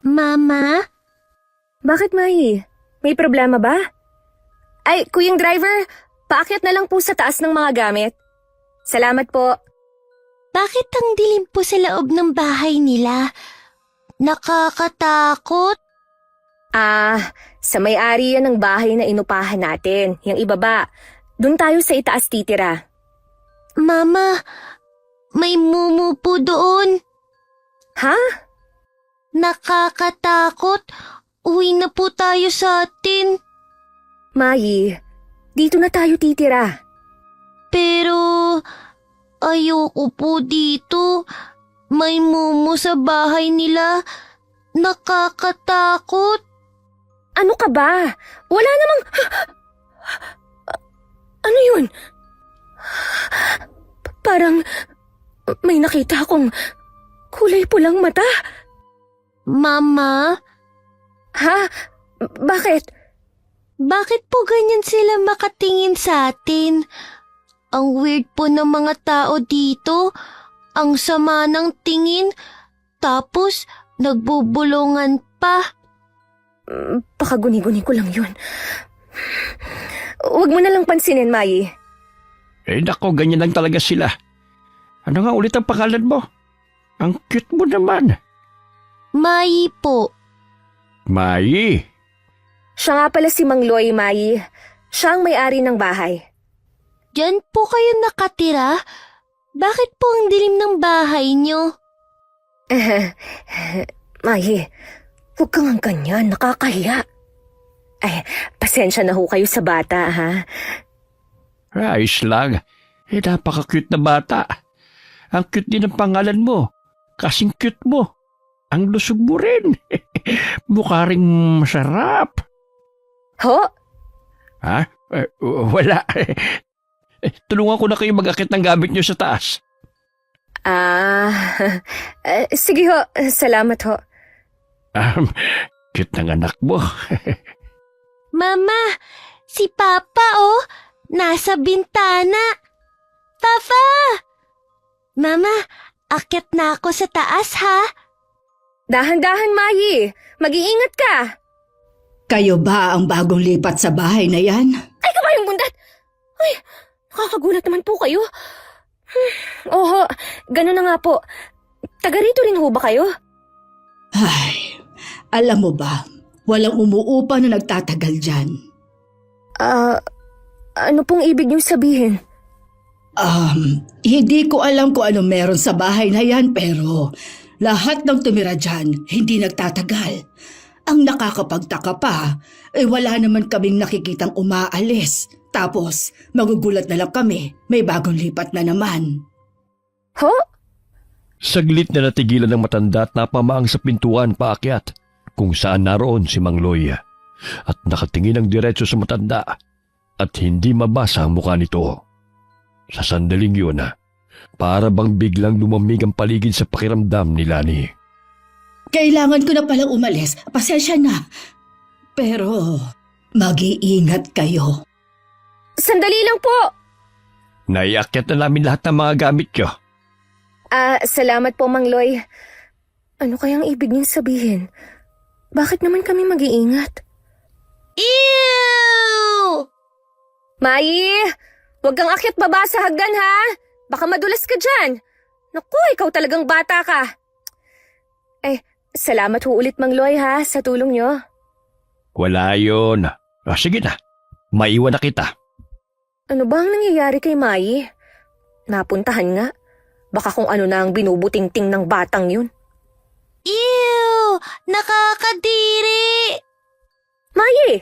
Mama? Bakit, Mai? May problema ba? Ay, kuyang driver, paakyat na lang po sa taas ng mga gamit. Salamat po. Bakit ang dilim po sa loob ng bahay nila? Nakakatakot. Sa may-ari yan ng bahay na inupahan natin. Yung ibaba. Doon tayo sa itaas titira. Mama, may mumu po doon. Ha? Nakakatakot. Uwi na po tayo sa atin. Mai, dito na tayo titira. Pero ayoko po dito. May mumu sa bahay nila. Nakakatakot. Ano ka ba? Wala namang... Ano yun? Parang may nakita akong kulay pulang mata. Mama? Ha? Bakit? Bakit po ganyan sila makatingin sa atin? Ang weird po ng mga tao dito. Ang sama ng tingin. Tapos, nagbubulungan pa. Pakaguni-guni ko lang yun. Huwag mo na lang pansinin, Mai. Nako, ganyan lang talaga sila. Ano nga ulit ang pangalan mo? Ang cute mo naman. Mai po. Mai. Siya nga pala si Mang Loy, Mai. Siya ang may-ari ng bahay. Diyan po kayo nakatira? Bakit po ang dilim ng bahay nyo? Mai, huwag kang ang ganyan. Nakakahiya. Ay, pasensya na ho kayo sa bata, ha? Ayos lang. Napaka-cute na bata. Ang cute din ang pangalan mo. Kasing cute mo. Ang lusog mo rin. Mukha ring masarap. Ho? Ha? Wala. Tulungan ko na kayo mag-akit ng gamit niyo sa taas. Sige ho. Salamat ho. Cute ng anak mo. Mama, si Papa oh, nasa bintana. Papa! Mama, akyat na ako sa taas ha. Dahan-dahan, Mai. Mag-iingat ka. Kayo ba ang bagong lipat sa bahay na yan? Ay, kabayong bundat! Ay, nakakagulat naman po kayo. Oho, gano'n na nga po. Taga rito rin ho ba kayo? Ay, alam mo ba, walang umuupa na nagtatagal dyan. Ano pong ibig niyong sabihin? Hindi ko alam kung ano meron sa bahay na yan pero lahat ng tumira dyan hindi nagtatagal. Ang nakakapagtaka pa, wala naman kaming nakikitang umaalis. Tapos, magugulat na lang kami, may bagong lipat na naman. Ho? Saglit na natigilan ng matanda at napamaang sa pintuan paakyat kung saan naroon si Mang Loy. At nakatingin ang diretso sa matanda at hindi mabasa ang mukha nito. Sa sandaling yun, para bang biglang lumamig ang paligid sa pakiramdam ni Lani. Kailangan ko na palang umalis, pasensya na. Pero, mag-iingat kayo. Sandali lang po! Naiakyat na namin lahat ng mga gamit nyo. Salamat po, Mang Loy. Ano kayang ibig niyong sabihin? Bakit naman kami mag-iingat? Ew! Mai! Huwag kang akyat baba sa hagdan, ha? Baka madulas ka dyan. Naku, ikaw talagang bata ka. Salamat ho ulit, Mang Loy, ha, sa tulong niyo. Wala yun. Sige na, maiwan na kita. Ano ba ang nangyayari kay Mai? Napuntahan nga. Baka kung ano na ang binubuting-ting ng batang yun. Ew! Nakakadiri! Mai!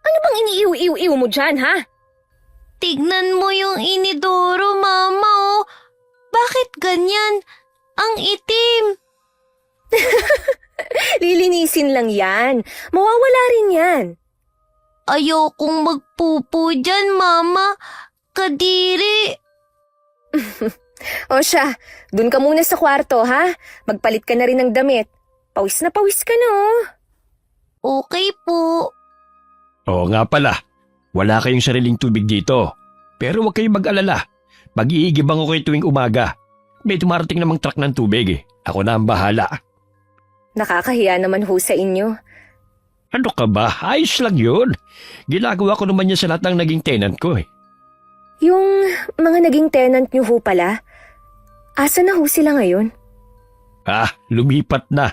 Ano bang iniiw-iw-iw mo dyan, ha? Tignan mo yung inidoro, Mama oh. Bakit ganyan? Ang itim. Lilinisin lang yan. Mawawala rin yan. Ayokong magpupo dyan, Mama. Kadiri. O siya, dun ka muna sa kwarto, ha? Magpalit ka na rin ng damit. Pawis na pawis ka na, oh. Okay po. Oo nga pala, wala kayong sariling tubig dito. Pero huwag kayong mag-alala. Mag-iigibang ko kayo tuwing umaga. May dumarating namang truck ng tubig. Ako na ang bahala. Nakakahiya naman ho sa inyo. Ano ka ba? Ayos lang yun. Ginagawa ko naman yan sa lahat ng naging tenant ko eh. Yung mga naging tenant niyo ho pala, asa na ho sila ngayon? Lumipat na.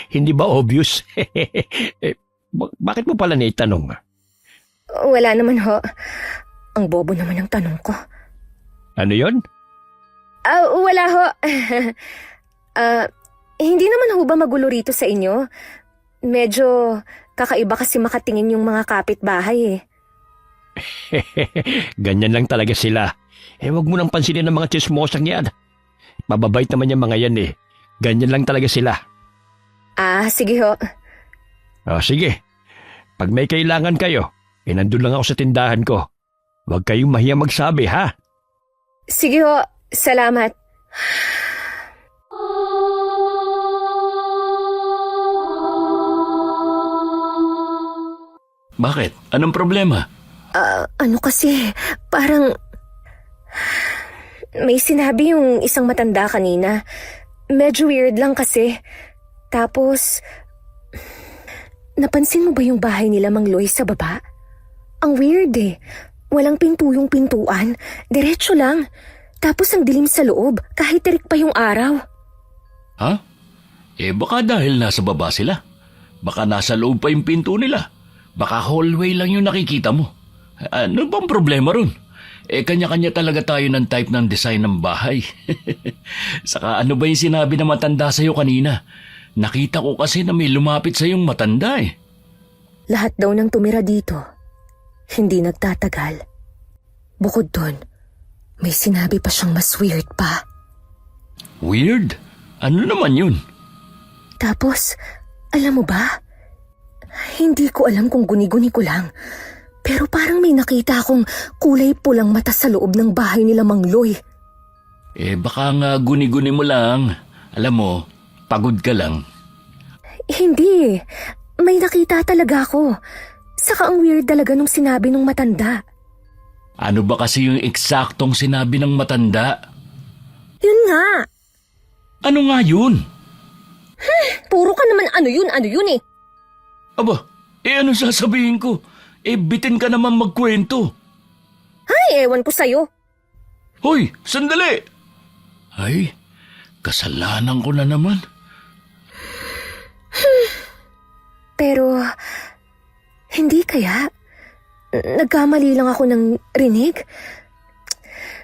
Hindi ba obvious? Bakit mo pala naitanong? Wala naman ho. Ang bobo naman ang tanong ko. Ano yon? Wala ho. Hindi naman ho ba magulo rito sa inyo? Medyo kakaiba kasi makatingin yung mga kapitbahay eh. Ganyan lang talaga sila. Huwag mo nang pansinin ng mga chismosang yan. Mababait naman yung mga yan eh. Ganyan lang talaga sila. Sige ho. Sige. Pag may kailangan kayo, nandun lang ako sa tindahan ko. Huwag kayong mahiya magsabi, ha? Sige ho. Salamat. Bakit? Anong problema? Ano kasi, parang... May sinabi yung isang matanda kanina. Medyo weird lang kasi. Tapos... Napansin mo ba yung bahay nila Mang Loy sa baba? Ang weird eh. Walang pinto yung pintuan. Diretso lang. Tapos ang dilim sa loob, kahit tirik pa yung araw. Ha? Baka dahil nasa baba sila. Baka nasa loob pa yung pinto nila. Baka hallway lang yung nakikita mo. Ano bang problema ron? Kanya-kanya talaga tayo ng type ng design ng bahay. Saka ano ba yung sinabi na matanda sa'yo kanina? Nakita ko kasi na may lumapit sa'yong matanda eh. Lahat daw ng tumira dito, hindi nagtatagal. Bukod doon, may sinabi pa siyang mas weird pa. Weird? Ano naman yun? Tapos, alam mo ba? Hindi ko alam kung guni-guni ko lang. Pero parang may nakita akong kulay pulang mata sa loob ng bahay nila Mang Loy. Baka nga guni-guni mo lang. Alam mo, pagod ka lang. Hindi. May nakita talaga ako. Saka ang weird talaga nung sinabi nung matanda. Ano ba kasi yung eksaktong sinabi ng matanda? Yun nga. Ano nga yun? Puro ka naman ano yun eh. Aba, ano sasabihin ko? Bitin ka naman magkwento. Ay, ewan ko sa'yo. Hoy, sandali! Ay, kasalanan ko na naman. Pero, hindi kaya? Nagkamali lang ako ng rinig?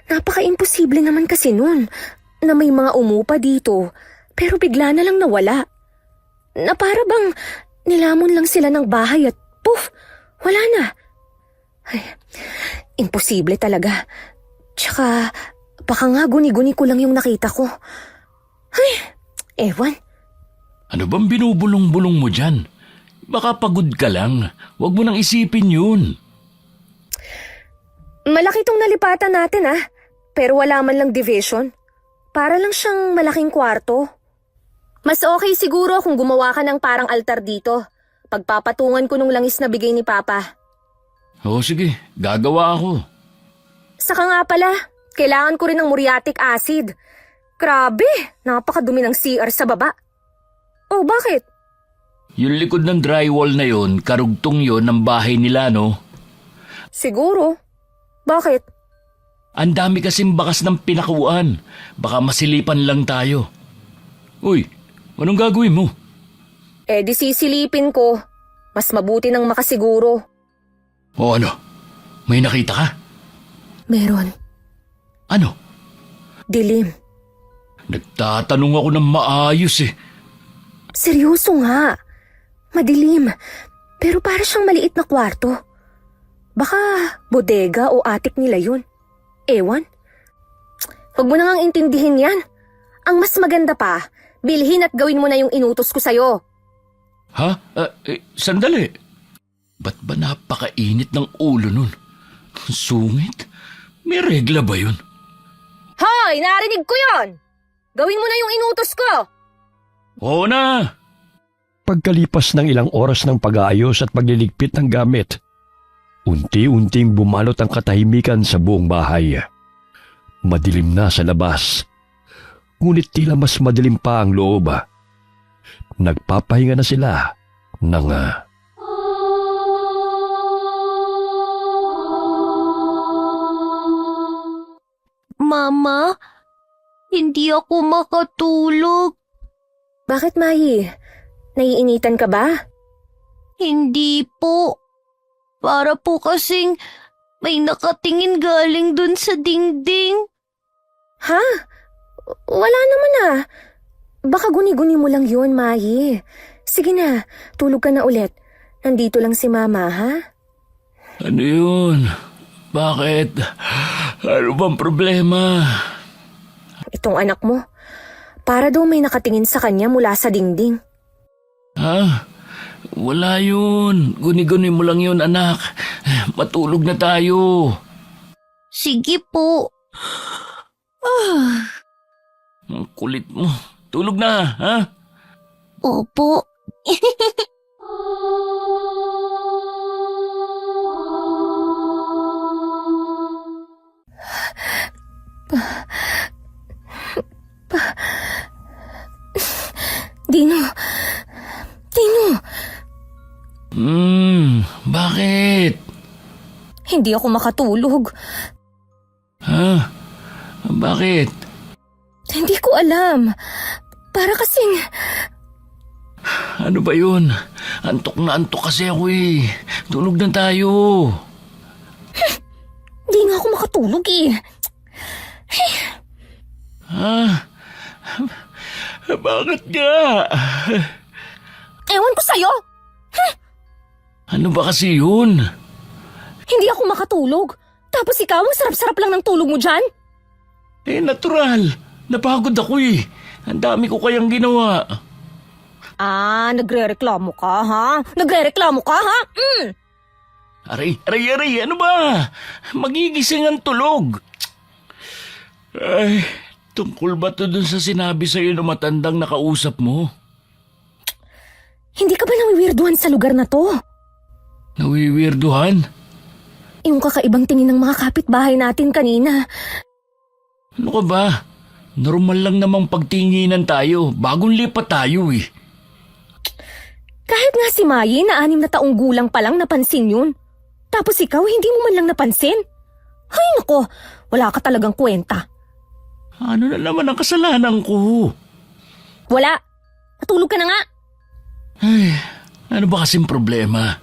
Napaka-imposible naman kasi nun na may mga umupa dito pero bigla na lang nawala. Na para bang nilamon lang sila ng bahay at puff, wala na. Ay, imposible talaga. Tsaka, baka nga guni-guni ko lang yung nakita ko. Ay, ewan. Ano bang binubulong-bulong mo dyan? Baka pagod ka lang. Huwag mo nang isipin yun. Malaki tong nalipatan natin pero wala man lang division. Para lang siyang malaking kwarto. Mas okay siguro kung gumawa ka ng parang altar dito. Pagpapatungan ko nung langis na bigay ni Papa. Oo, sige. Gagawa ako. Saka nga pala, kailangan ko rin ng muriatic acid. Grabe, napakadumi ng CR sa baba. Oh, bakit? Yung likod ng drywall na yon, karugtong yon ng bahay nila, no? Siguro. Bakit? Ang dami kasing bakas ng pinakuan. Baka masilipan lang tayo. Uy, anong gagawin mo? Di sisilipin ko. Mas mabuti nang makasiguro. O ano? May nakita ka? Meron. Ano? Dilim. Nagtatanong ako ng maayos eh. Seryoso nga. Madilim. Pero para siyang maliit na kwarto. Baka bodega o attic nila yun. Ewan. Huwag mo na ngang intindihin yan. Ang mas maganda pa, bilhin at gawin mo na yung inutos ko sa'yo. Ha? Sandali. Ba't ba napakainit ng ulo nun? Sungit? May regla ba yun? Hoy! Narinig ko yon! Gawin mo na yung inutos ko! Oo na! Pagkalipas ng ilang oras ng pag-aayos at pagliligpit ng gamit, unti-unting bumalot ang katahimikan sa buong bahay. Madilim na sa labas, ngunit tila mas madilim pa ang loob. nagpapahinga na sila ng Mama, hindi ako makatulog. Bakit, Mayi? Naiinitan ka ba? Hindi po. Para po kasing may nakatingin galing dun sa dingding. Ha? Wala naman ah. Baka guni-guni mo lang yun, Mayi. Sige na, tulog ka na ulit. Nandito lang si Mama, ha? Ano yun? Bakit? Ano bang problema? Itong anak mo. Para daw may nakatingin sa kanya mula sa dingding. Ha? Wala yun. Guni-guni mo lang yun, anak. Matulog na tayo. Sige po. Ang kulit mo. Tulog na, ha? Opo. Dino! Dino! Bakit? Hindi ako makatulog. Ha? Bakit? Hindi ko alam. Para kasing... Ano ba yun? Antok na antok kasi ako eh. Tulog na tayo. Hindi nga ako makatulog eh. Ha? Bakit nga? Ewan ko sa'yo. Ano ba kasi yun? Hindi ako makatulog. Tapos ikaw, ang sarap-sarap lang ng tulog mo dyan. Eh, natural. Napagod ako eh. Ang dami ko kayang ginawa. Ah, nagre-reklamo ka, ha? Nagre-reklamo ka, ha? Aray, ano ba? Magigising ang tulog. Ay, tungkol ba to dun sa sinabi sa'yo ng matandang nakausap mo? Hindi ka ba nawiwirduhan sa lugar na to? Nawiwirduhan? Yung kakaibang tingin ng mga kapitbahay natin kanina. Ano ka ba? Normal lang namang pagtinginan tayo. Bagong lipat tayo eh. Kahit nga si Mayi na 6 na taong gulang pa lang napansin yun. Tapos ikaw, hindi mo man lang napansin? Ay nako, wala ka talagang kwenta. Ano na naman ang kasalanan ko? Wala. Matulog ka na nga. Ay, ano ba kasing problema?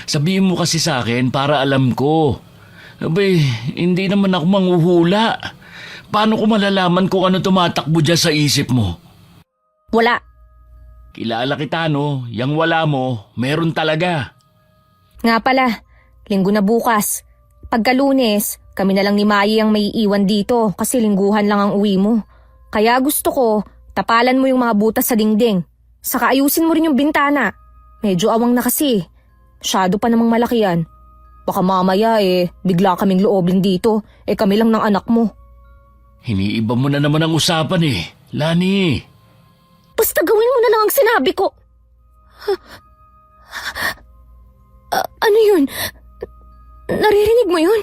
Sabihin mo kasi sa akin para alam ko. Abay, hindi naman ako manghuhula. Paano ko malalaman kung ano tumatakbo dyan sa isip mo? Wala. Kilala kita no, yang wala mo, meron talaga. Nga pala, linggo na bukas. Pagka Lunes, kami na lang ni Mayi ang may iwan dito kasi lingguhan lang ang uwi mo. Kaya gusto ko, tapalan mo yung mga butas sa dingding. Saka ayusin mo rin yung bintana. Medyo awang na kasi. Masyado pa namang malaki yan. Baka mamaya bigla kaming loobin dito. Kami lang ng anak mo. Hiniiba mo na naman ang usapan eh, Lani. Basta gawin mo na lang ang sinabi ko. Ano yun? Naririnig mo yun?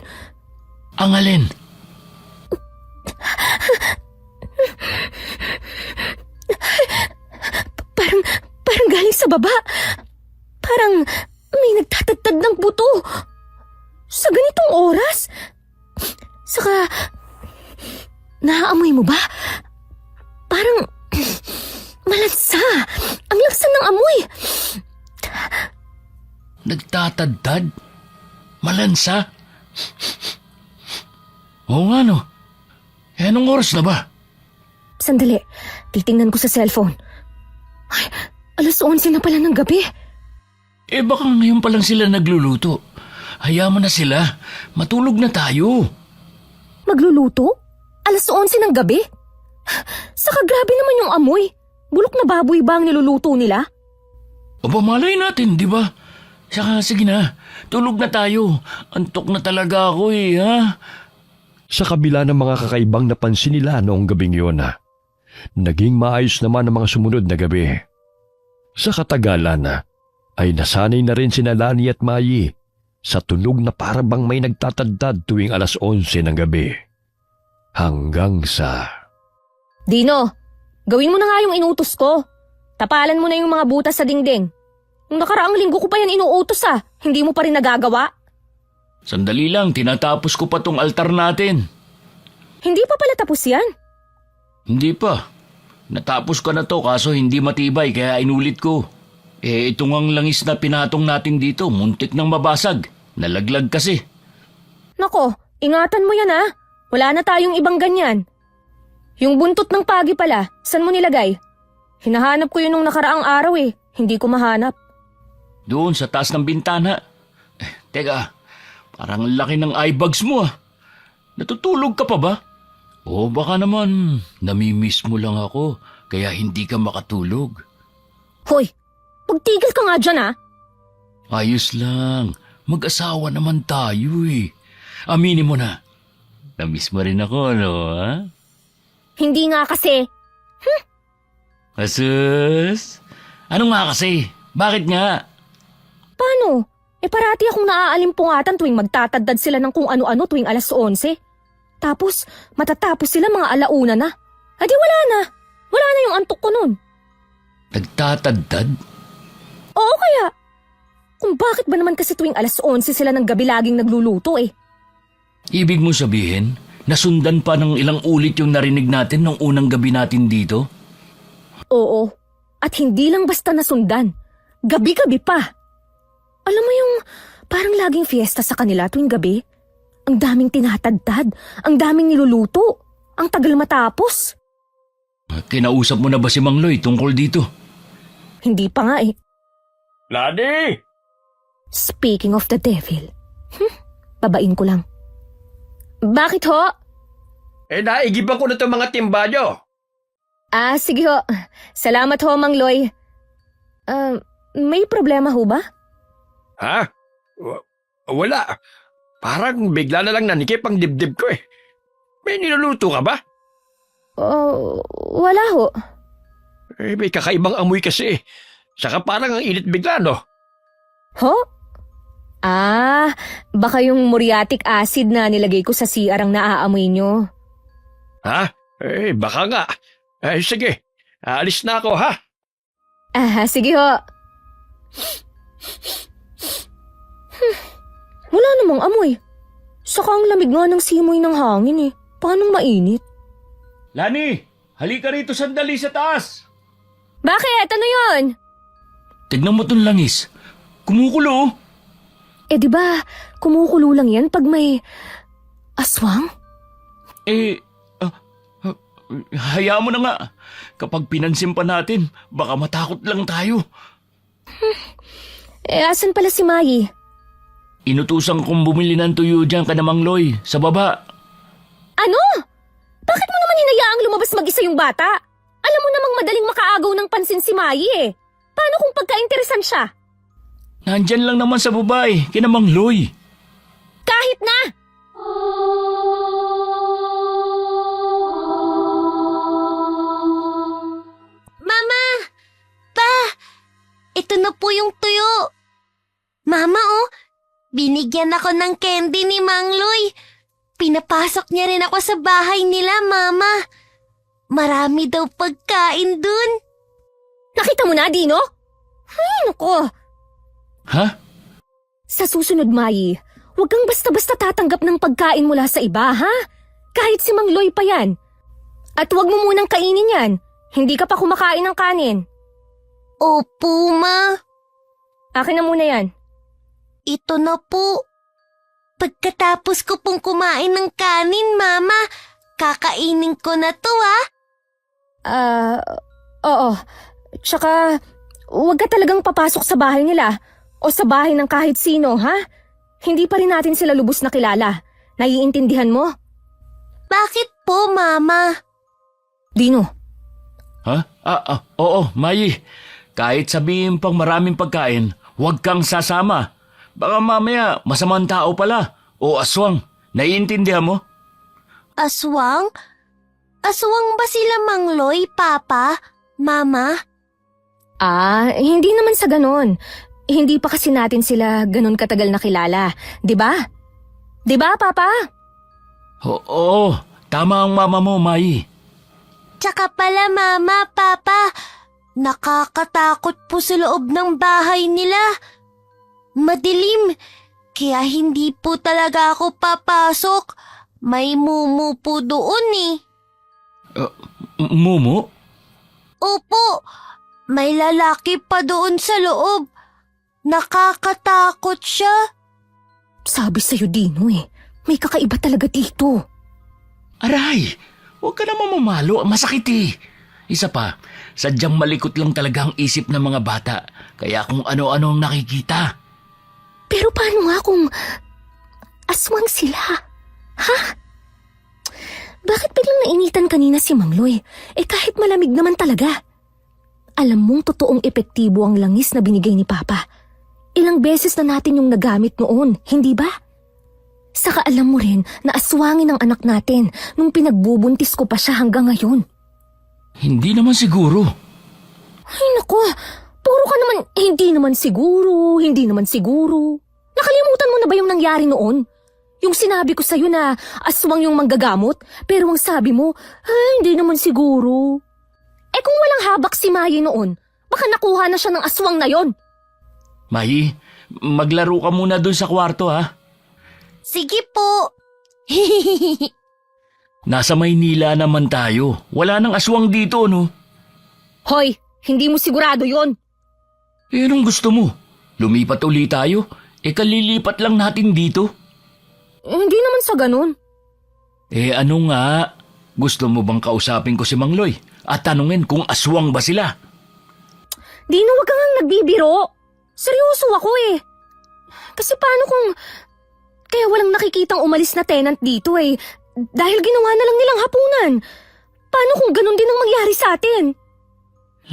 Ang alin? Parang galing sa baba. Parang may nagtatagtad ng buto. Sa ganitong oras? Saka, naaamoy mo ba? Parang malansa. Ang laksan ng amoy. Nagtatadtad? Malansa? Oo nga no. Anong oras na ba? Sandali, titingnan ko sa cellphone. Ay, 11:11 na pala ng gabi. Baka ngayon pa lang sila nagluluto. Hayaan mo na sila. Matulog na tayo. Magluluto? 11:11 ng gabi? Saka grabe naman yung amoy. Bulok na baboy ba ang niluluto nila? O malay natin, di ba? Saka sige na, tulog na tayo. Antok na talaga ako ha? Sa kabila ng mga kakaibang napansin nila noong gabing yun, naging maayos naman ang mga sumunod na gabi. Sa katagalan, ay nasanay na rin sina Lani at Mayi sa tunog na parabang may nagtatadtad tuwing 11:00 ng gabi. Hanggang sa... Dino, gawin mo na nga yung inutos ko. tapalan mo na yung mga butas sa dingding. Nung nakaraang linggo ko pa yan inuutos hindi mo pa rin nagagawa. Sandali lang, tinatapos ko pa tong altar natin. Hindi pa pala tapos yan. Hindi pa. Natapos ko na to kaso hindi matibay kaya inulit ko. Ito ngang langis na pinatong natin dito, muntik nang mabasag. Nalaglag kasi. Nako, ingatan mo yan Wala na tayong ibang ganyan. Yung buntot ng pagi pala, saan mo nilagay? Hinahanap ko yun nung nakaraang araw hindi ko mahanap. Doon sa taas ng bintana. Teka, parang laki ng eye bags mo Natutulog ka pa ba? O baka naman, namimiss mo lang ako, kaya hindi ka makatulog. Hoy, pagtigil ka nga dyan Ayos lang, mag-asawa naman tayo Aminin mo na, namiss mo rin ako, Hindi nga kasi. Asus? Ano nga kasi? Bakit nga? Paano? Parati akong naaaalimpungatan tuwing magtatadad sila ng kung ano-ano tuwing alas 11. Tapos, matatapos sila mga alauna na. Adi wala na. Wala na yung antok ko nun. Nagtatadtad? Oo kaya. Kung bakit ba naman kasi tuwing alas 11 sila ng gabi laging nagluluto Ibig mo sabihin, nasundan pa ng ilang ulit yung narinig natin nung unang gabi natin dito? Oo. At hindi lang basta nasundan. Gabi-gabi pa. Alam mo yung parang laging fiesta sa kanila tuwing gabi? Ang daming tinatadtad, ang daming niluluto, ang tagal matapos. Kinausap mo na ba si Mang Loy tungkol dito? Hindi pa nga Lani! Speaking of the devil. Babain ko lang. Bakit ho? Naigiban ko na itong mga timba nyo. Sige ho. Salamat ho, Mang Loy. May problema ho ba? Ha? Wala. Parang bigla na lang nanikip ang dibdib ko May niluluto ka ba? Wala ho. May kakaibang amoy kasi. Saka parang ang init bigla, no? Ho? Baka yung muriatic acid na nilagay ko sa CR ang naaamoy nyo. Ha? Baka nga. Sige. Alis na ako, ha? Sige ho. Wala namang amoy. Saka ang lamig nga ng simoy ng hangin Paanong mainit? Lani, halika rito sandali sa taas. Bakit? Ano yun? Tignan mo tong langis. Kumukulo. Di ba, kumukulo lang yan pag may aswang? Hayaan mo na nga. Kapag pinansin pa natin, baka matakot lang tayo. Asan pala si Mayi? Inutusan kong bumili ng tuyo dyan ka na Mang Loy, sa baba. Ano? Bakit mo naman hinayaang lumabas mag-isa yung bata? Alam mo namang madaling makaagaw ng pansin si Mayi Paano kung pagka-interesan siya? Nandyan lang naman sa babae, kina Mang Loy. Kahit na! Mama! Pa! Ito na po yung tuyo. Mama, binigyan ako ng candy ni Mang Loy. Pinapasok niya rin ako sa bahay nila, Mama. Marami daw pagkain dun. Nakita mo na, Dino? Ay, naku. Ha? Sa susunod, Mayi, huwag kang basta-basta tatanggap ng pagkain mula sa iba, ha? Kahit si Mang Loy pa yan. At huwag mo munang kainin yan. Hindi ka pa kumakain ng kanin. Opo, Ma. Akin na muna yan. Ito na po. Pagkatapos ko pong kumain ng kanin, Mama, kakainin ko na to, ha? Oo. Tsaka, huwag ka talagang papasok sa bahay nila o sa bahay ng kahit sino, ha? Hindi pa rin natin sila lubos na kilala. Naiintindihan mo? Bakit po, Mama? Dino. Ha? Oo, Mayi. Kahit sabihin pang maraming pagkain, huwag kang sasama. Baka mamaya masamang tao pala o aswang. Naiintindihan mo? Aswang? Aswang ba sila, Mang Loy, Papa? Mama? Hindi naman sa ganon. Hindi pa kasi natin sila ganon katagal na kilala. Diba? Diba, Papa? Oo, tama ang mama mo, Mayi. Tsaka pala, Mama, Papa, Nakakatakot po sa loob ng bahay nila. Madilim, kaya hindi po talaga ako papasok. May mumu po doon eh. Mumu? Opo, may lalaki pa doon sa loob. Nakakatakot siya. Sabi sa'yo, Dino eh. May kakaiba talaga dito. Aray, huwag ka naman mamalo. Masakit eh. Isa pa, sadyang malikot lang talaga ang isip ng mga bata. Kaya kung ano-ano ang nakikita. Pero paano nga kung aswang sila? Ha? Bakit biglang nainitan kanina si Mangloy? Kahit malamig naman talaga. Alam mong totoong epektibo ang langis na binigay ni Papa. Ilang beses na natin yung nagamit noon, hindi ba? Saka alam mo rin na aswangin ang anak natin nung pinagbubuntis ko pa siya hanggang ngayon. Hindi naman siguro. Ay nako, puro ka naman, hindi naman siguro. Nakalimutan mo na ba yung nangyari noon? Yung sinabi ko sa'yo na aswang yung manggagamot, pero ang sabi mo, hindi naman siguro. Kung walang habak si Mayi noon, baka nakuha na siya ng aswang na yon. Mahi, maglaro ka muna dun sa kwarto ha. Sige po. Nasa Maynila naman tayo. Wala nang aswang dito, no? Hoy, hindi mo sigurado yon. Anong gusto mo? Lumipat ulit tayo? Kalilipat lang natin dito. Hindi naman sa ganun. Ano nga? Gusto mo bang kausapin ko si Mangloy at tanungin kung aswang ba sila? Dino, wag kang nagbibiro. Seryoso ako eh. Kasi paano kung... Kaya walang nakikitang umalis na tenant dito eh. Dahil ginawa na lang nilang hapunan. Paano kung ganun din ang mangyari sa atin?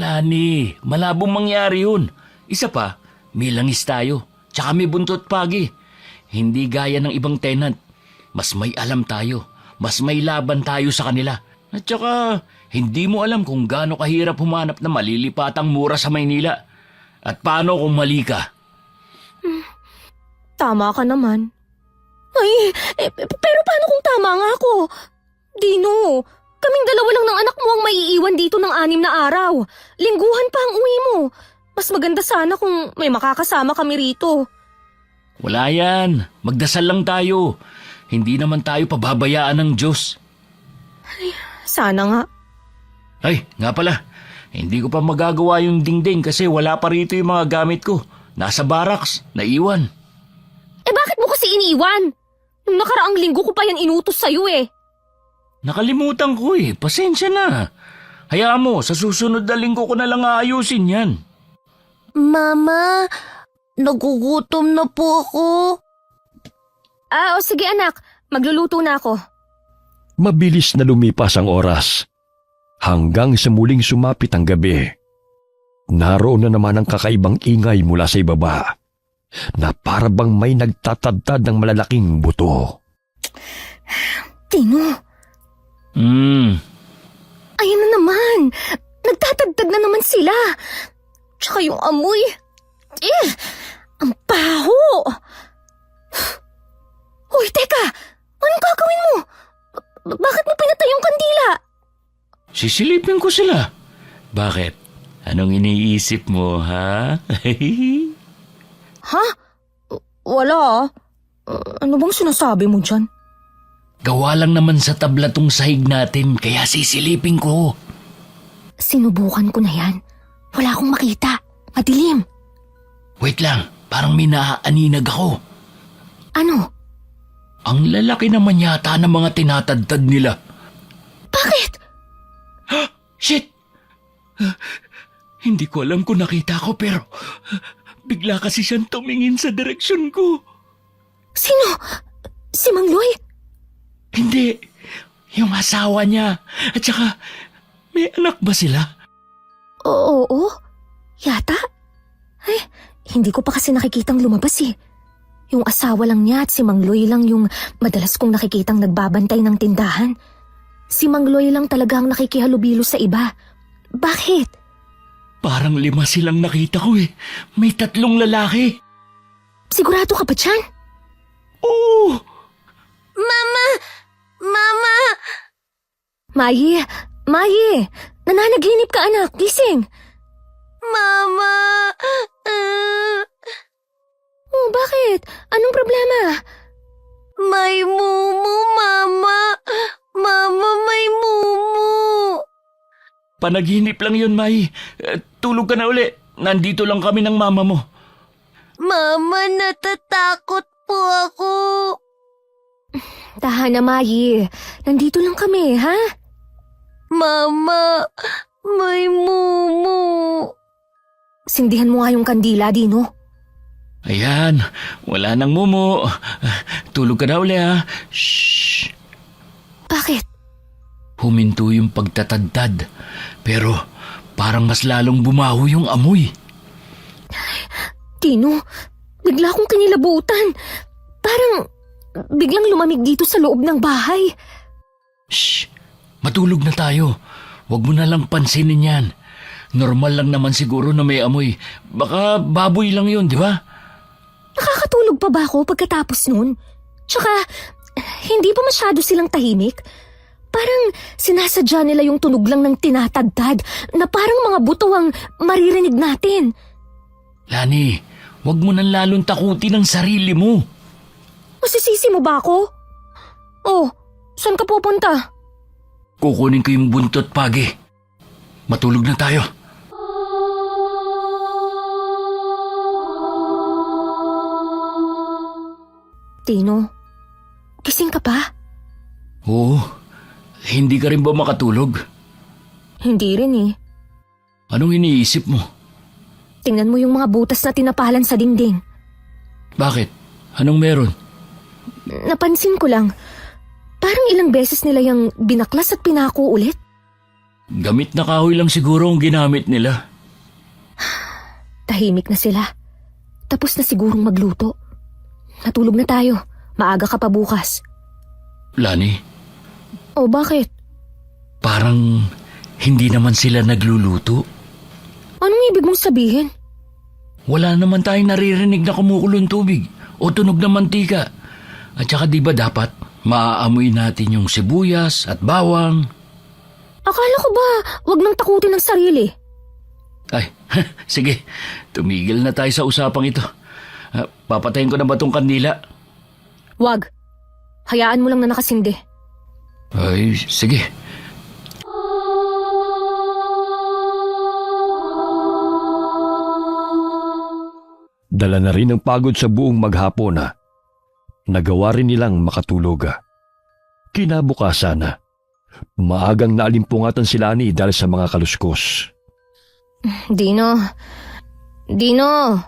Lani, malabong mangyari yun. Isa pa, may langis tayo. Tsaka may buntot pagi. Hindi gaya ng ibang tenant. Mas may alam tayo. Mas may laban tayo sa kanila. At tsaka, hindi mo alam kung gaano kahirap humanap na malilipatang mura sa Maynila. At paano kung mali ka? Tama ka naman. Ay, pero paano kung tama nga ako? Dino, kaming dalawa lang ng anak mo ang maiiwan dito ng 6 na araw. Lingguhan pa ang uwi mo. Mas maganda sana kung may makakasama kami rito. Wala yan. Magdasal lang tayo. Hindi naman tayo pababayaan ng Diyos. Sana nga. Ay, nga pala. Hindi ko pa magagawa yung dingding kasi wala pa rito yung mga gamit ko. Nasa barracks. Naiwan. Bakit mo kasi iniwan? Nung nakaraang linggo ko pa yan inutos sa'yo eh. Nakalimutan ko eh. Pasensya na. Hayaan mo, sa susunod na linggo ko na lang aayusin yan. Mama, nagugutom na po ako. O sige anak, magluluto na ako. Mabilis na lumipas ang oras. Hanggang sa muling sumapit ang gabi. Naroon na naman ang kakaibang ingay mula sa ibaba. Na para bang may nagtatadtad ng malalaking buto. Tino, ayan na naman. Nagtatagtag na naman sila. Tsaka yung amoy. Ang baho. Uy, teka. Anong gagawin mo? Bakit mo pinatay yung kandila? Sisilipin ko sila. Bakit? Anong iniisip mo, ha? Ha? Wala. Ano bang sinasabi mo dyan? Gawa lang naman sa tabla tong sahig natin, kaya sisilipin ko. Sinubukan ko na yan. Wala akong makita. Madilim. Wait lang, parang may naaaninag ako. Ano? Ang lalaki naman yata ng mga tinatadtad nila. Bakit? Shit! Hindi ko alam kung nakita ko pero bigla kasi siyang tumingin sa direksyon ko. Sino? Si Mangloy? Hindi. Yung asawa niya. At saka, may anak ba sila? Oo. Yata? Ay, hindi ko pa kasi nakikitang lumabas eh. Yung asawa lang niya at si Mangloy lang yung madalas kong nakikitang nagbabantay ng tindahan. Si Mangloy lang talaga ang nakikihalubilo sa iba. Bakit? Parang 5 silang nakita ko eh. May 3 lalaki. Sigurado ka ba dyan? Oo! Mama! Mama! Mayi! Nananaginip ka anak, gising! Mama! Oh, bakit? Anong problema? May mumu, Mama! Mama, may mumu! Panaginip lang yun, May. Tulog ka na uli. Nandito lang kami ng mama mo. Mama, natatakot po ako. Tahan na, Mayi. Nandito lang kami, ha? Mama, may mumu. Sindihan mo nga yung kandila, Dino. Ayan, wala nang mumu. Tulog ka na uli, ha? Shh. Bakit? Huminto yung pagtatadtad. Pero parang mas lalong bumaho yung amoy. Dino, bigla akong kinilabutan. Parang biglang lumamig dito sa loob ng bahay. Shh! Matulog na tayo. Huwag mo na lang pansinin yan. Normal lang naman siguro na may amoy. Baka baboy lang yun, di ba? Nakakatulog pa ba ako pagkatapos nun? Tsaka, hindi pa masyado silang tahimik? Parang sinasadya nila yung tunog lang ng tinatadtad na parang mga buto ang maririnig natin. Lani, huwag mo nang lalong takutin ang sarili mo. Masisisi mo ba ako? Oh, saan ka pupunta? Kukunin ko yung buntot, Pagi. Matulog na tayo. Tino, gising ka pa? Oo, hindi ka rin ba makatulog? Hindi rin eh. Anong iniisip mo? Tingnan mo yung mga butas na tinapalan sa dingding. Bakit? Anong meron? Napansin ko lang, parang ilang beses nila yung binaklas at pinako ulit. Gamit na kahoy lang siguro ang ginamit nila. Tahimik na sila. Tapos na sigurong magluto. Natulog na tayo. Maaga ka pa bukas. Lani, O bakit? parang hindi naman sila nagluluto. Anong ibig mong sabihin? Wala naman tayong naririnig na kumukulong tubig o tunog ng mantika. At saka di ba dapat maaamoy natin yung sibuyas at bawang? Akala ko ba wag nang takutin ng sarili? Ay, sige, tumigil na tayo sa usapang ito. Papatayin ko na ba tong kandila? Wag. Hayaan mo lang na nakasindi. Ay, sige. Dala na rin ang pagod sa buong maghapon na nagawa rin nilang makatulog. Kinabukasan na, maagang naalimpungatan sila ni dahil sa mga kaluskos. Dino. Dino.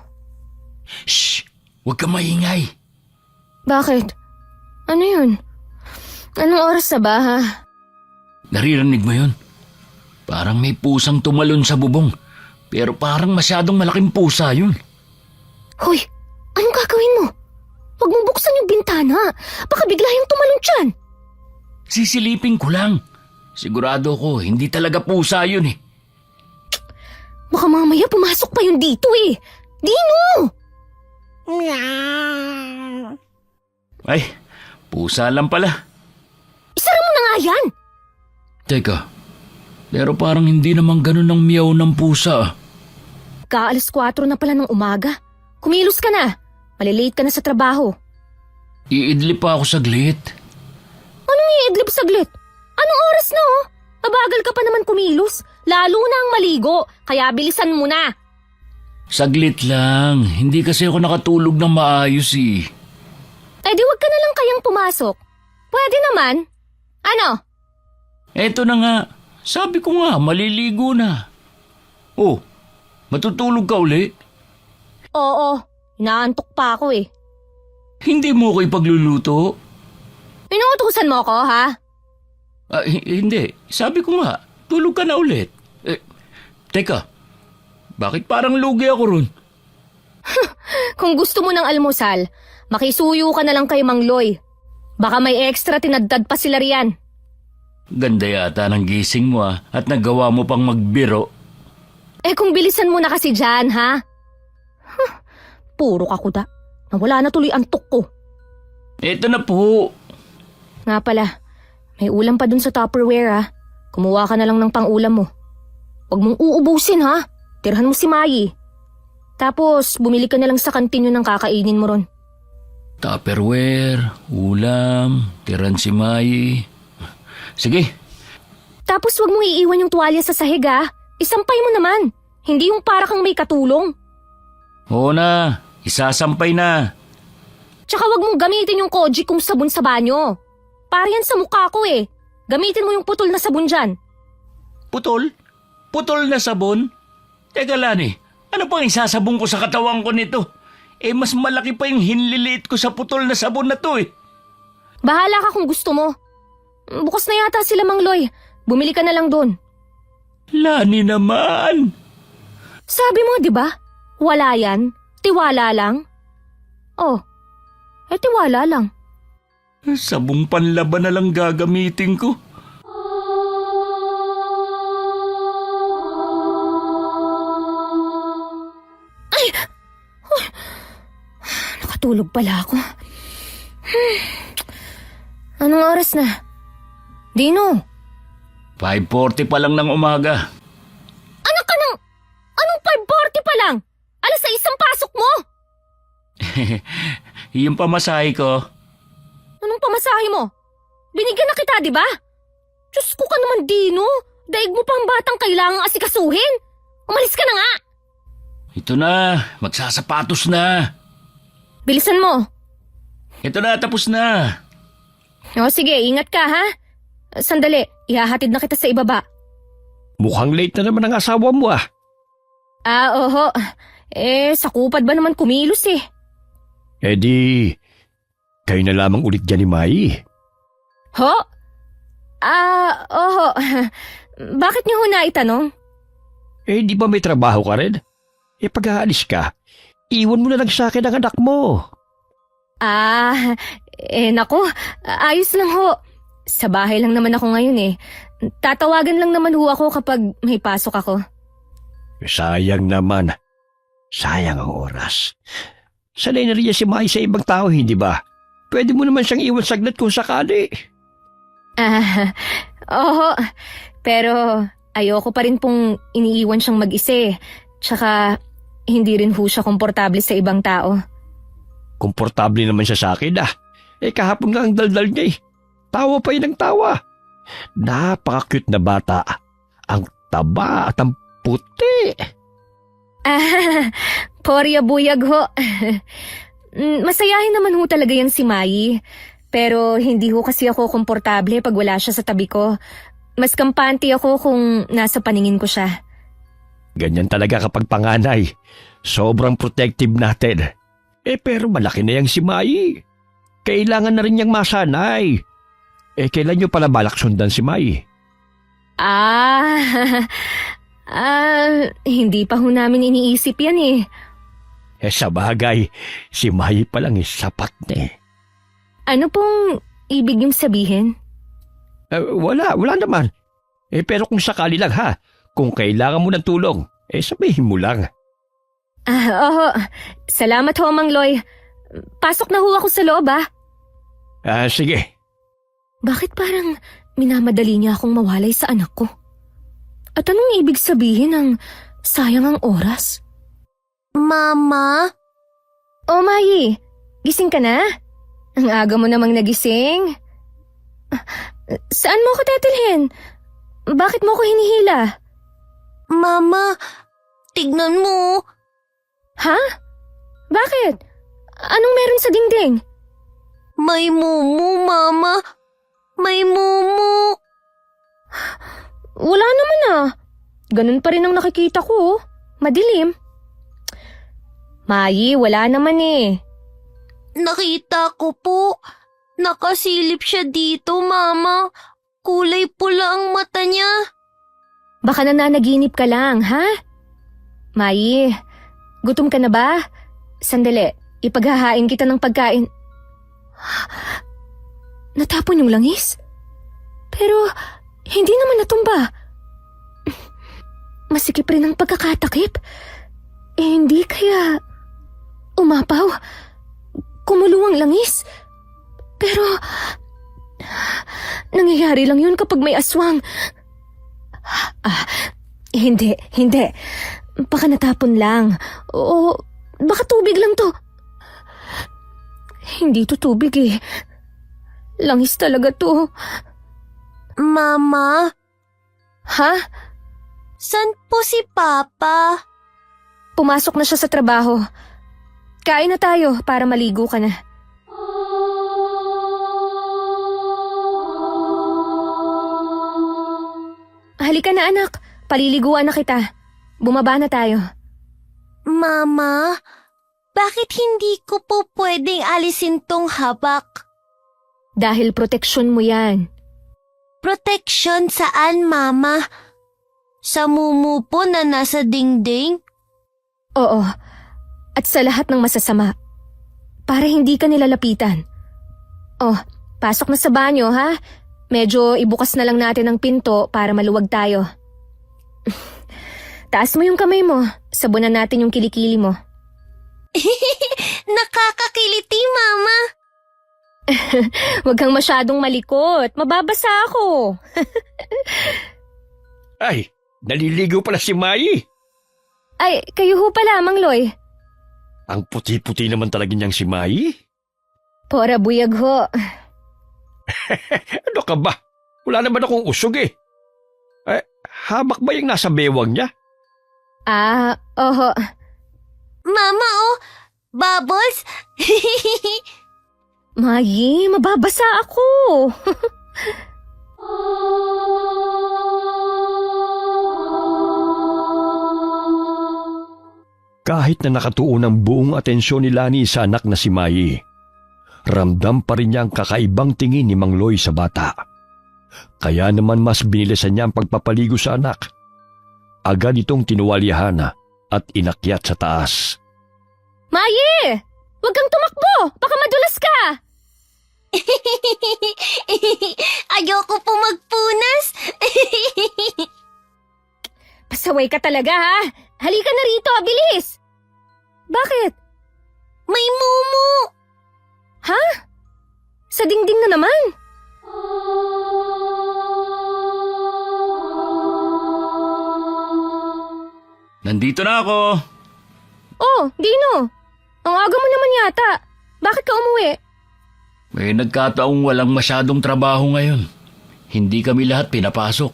Shh! Huwag ka maingay. Bakit? Ano yun? Anong oras na ba ha? Naririnig mo yun? Parang may pusang tumalon sa bubong. Pero parang masyadong malaking pusa yun. Hoy, anong gagawin mo? Huwag mong buksan yung bintana. Baka bigla yung tumalon dyan. Sisilipin ko lang. Sigurado ko, hindi talaga pusa yun eh. Baka mamaya pumasok pa yun dito eh. Dino! Ay, pusa lang pala. Isara mo na nga yan! Teka, pero parang hindi naman ganun ang miyaw ng pusa. Kaalas 4 na pala ng umaga. Kumilos ka na. Malilate ka na sa trabaho. Iidlip pa ako saglit. Anong iidlip saglit? Anong oras na oh? Mabagal ka pa naman kumilos. Lalo na ang maligo. Kaya bilisan mo na. Saglit lang. Hindi kasi ako nakatulog ng maayos eh. Eh di wag ka na lang kayang pumasok. Pwede naman. Ano? Eto na nga. Sabi ko nga, maliligo na. Oh, matutulog ka uli? Oo, inaantok pa ako eh. Hindi mo ako ipagluluto? Inuutusan mo ako ha? Hindi. Sabi ko nga, tulog ka na ulit. Teka, bakit parang lugi ako ron? Kung gusto mo ng almusal, makisuyo ka na lang kay Mang Loy. Baka may extra tinadtad pa sila riyan. Ganda yata ng gising mo at nagawa mo pang magbiro. Eh kung bilisan mo na kasi dyan ha? Puro kakuda. Nawala na tuloy antok ko. Eto na po. Nga pala, may ulam pa dun sa Tupperware ha. Kumuha ka na lang ng pang-ulam mo. Huwag mong uubusin ha. tirhan mo si Mai. Tapos, bumili ka na lang sa kantin yun ng kakainin mo ron. Tupperware, ulam, tiran si Mai. Sige, Tapos wag mong iiwan yung tuwalya sa sahig ha. Isampay mo naman. Hindi yung para kang may katulong. oo na, isasampay na. Tsaka wag mong gamitin yung koji kung sabon sa banyo. Para yan sa mukha ko eh. Gamitin mo yung putol na sabon dyan. Putol? Putol na sabon? Teka Lani, ano pang isasabong ko sa katawan ko nito? Mas malaki pa yung hinliliit ko sa putol na sabon na to eh. Bahala ka kung gusto mo. Bukas na yata sila Mang Loy. Bumili ka na lang doon. Lani naman! Sabi mo, di ba? Wala yan. Tiwala lang. Oh, tiwala lang. Sabong panlaban na lang gagamitin ko. Nakatulog pala ako. Anong oras na? Dino, 5:40 pa lang ng umaga. anak ka ng... Anong 5:40 pa lang? Alas 6 ang pasok mo? Yung pamasahe ko. Anong pamasahe mo? Binigyan na kita, di ba? Diyos ko ka naman, Dino. Daig mo pa ang batang kailangang asikasuhin. Umalis ka na nga. Ito na, magsasapatos na. Bilisan mo. Ito na, tapos na. O sige, ingat ka ha. Sandali, ihahatid na kita sa ibaba. Mukhang late na naman ang asawa mo ah. Oho. Sakupad ba naman kumilos eh? Di, kayo na lamang ulit dyan ni Mai. Ho? Oho. Bakit niyo ho naitanong? Di ba may trabaho ka rin? Pag-aalis ka, iwan mo na lang sa akin ang anak mo. Nako, ayos lang ho. Sa bahay lang naman ako ngayon eh. Tatawagan lang naman ho ako kapag may pasok ako. Sayang naman. Sayang ang oras. Sanay na rin si Mai sa ibang tao, hindi ba? Pwede mo naman siyang iwan saglit kung sakali. Oho. Pero ayoko pa rin pong iniiwan siyang mag-isa eh. Tsaka hindi rin ho siya komportable sa ibang tao. Komportable naman siya sa akin ah. Kahapon nga ang daldal niya eh. Tawa pa yun ang tawa. Napaka-cute na bata. Ang taba at ang puti. Porya buyag ho. Masayahin naman ho talaga yan si Mai. Pero hindi ho kasi ako komportable pag wala siya sa tabi ko. Mas kampante ako kung nasa paningin ko siya. Ganyan talaga kapag panganay. Sobrang protective natin. Pero malaki na yang si Mai. Kailangan na rin niyang masanay. Kailan niyo pala balak sundan si Mai? Hindi pa ho namin iniisip yan eh. Sa bagay, si Mai pa lang sapat na eh. Ano pong ibig niyong sabihin? Wala naman. Pero kung sakali lang ha, kung kailangan mo ng tulong, sabihin mo lang. Oo. Salamat ho, Mang Loy. Pasok na ho ako sa loob Sige. Bakit parang minamadali niya akong mawalay sa anak ko? At anong ibig sabihin ng sayang ang oras? Mama? Oh, Mai. Gising ka na? Ang aga mo namang nagising. Saan mo ako tatalhin? Bakit mo ko hinihila? Mama, tignan mo. Ha? Bakit? Anong meron sa dingding? May mumu, Mama. May mumu. Wala naman Ganun pa rin ang nakikita ko. Madilim. Mai, wala naman eh. Nakita ko po. Nakasilip siya dito, Mama. Kulay pula ang mata niya. Baka nananaginip ka lang, ha? Mai, gutom ka na ba? Sandali, ipaghahain kita ng pagkain. Natapon yung langis? Pero, hindi naman natumba. Masikip rin ang pagkakatakip. Hindi kaya... umapaw? Kumulong ang langis? Pero... nangyayari lang yun kapag may aswang. Hindi. Baka natapon lang. O baka tubig lang to. Hindi to tubig eh. Langis talaga to. Mama, Ha? san po si Papa? Pumasok na siya sa trabaho. Kain na tayo para maligo ka na. Halika na anak, paliliguan na kita. Bumaba na tayo. Mama, bakit hindi ko po pwedeng alisin tong habak? Dahil proteksyon mo yan. Protection saan, Mama? Sa mumu po na nasa dingding? Oo, at sa lahat ng masasama. Para hindi ka nilalapitan. Oh, pasok na sa banyo ha? Medyo ibukas na lang natin ang pinto para maluwag tayo. Taas mo yung kamay mo, sabunan natin yung kilikili mo. Nakakakiliti, Mama. Huwag kang masyadong malikot, mababasa ako. Ay, naliligo pala si Mai. Ay, kayo ho pala, Mang Loy. Ang puti-puti naman talaga niyang si Mai. Pora buyag ho. Ano ka ba? Wala naman akong usog eh. Habak ba yung nasa bewang niya? Ah, oho. Mama, oh, bubbles. Mai, mababasa ako. Kahit na nakatuon ang buong atensyon ni Lani sa anak na si Mai, ramdam pa rin niya ang kakaibang tingin ni Mang Loy sa bata. Kaya naman mas binilisan niya ang pagpapaligo sa anak. Agad itong tinuwalyahan at inakyat sa taas. Mai! Huwag kang tumakbo! Baka madulas ka! Ayoko po magpunas. Pasaway ka talaga ha! Halika na rito, bilis! Bakit? May mumu. Ha? Sa dingding na naman? Nandito na ako. Oh, Dino! Ang aga mo naman yata. Bakit ka umuwi? May nagkataong walang masyadong trabaho ngayon. Hindi kami lahat pinapasok.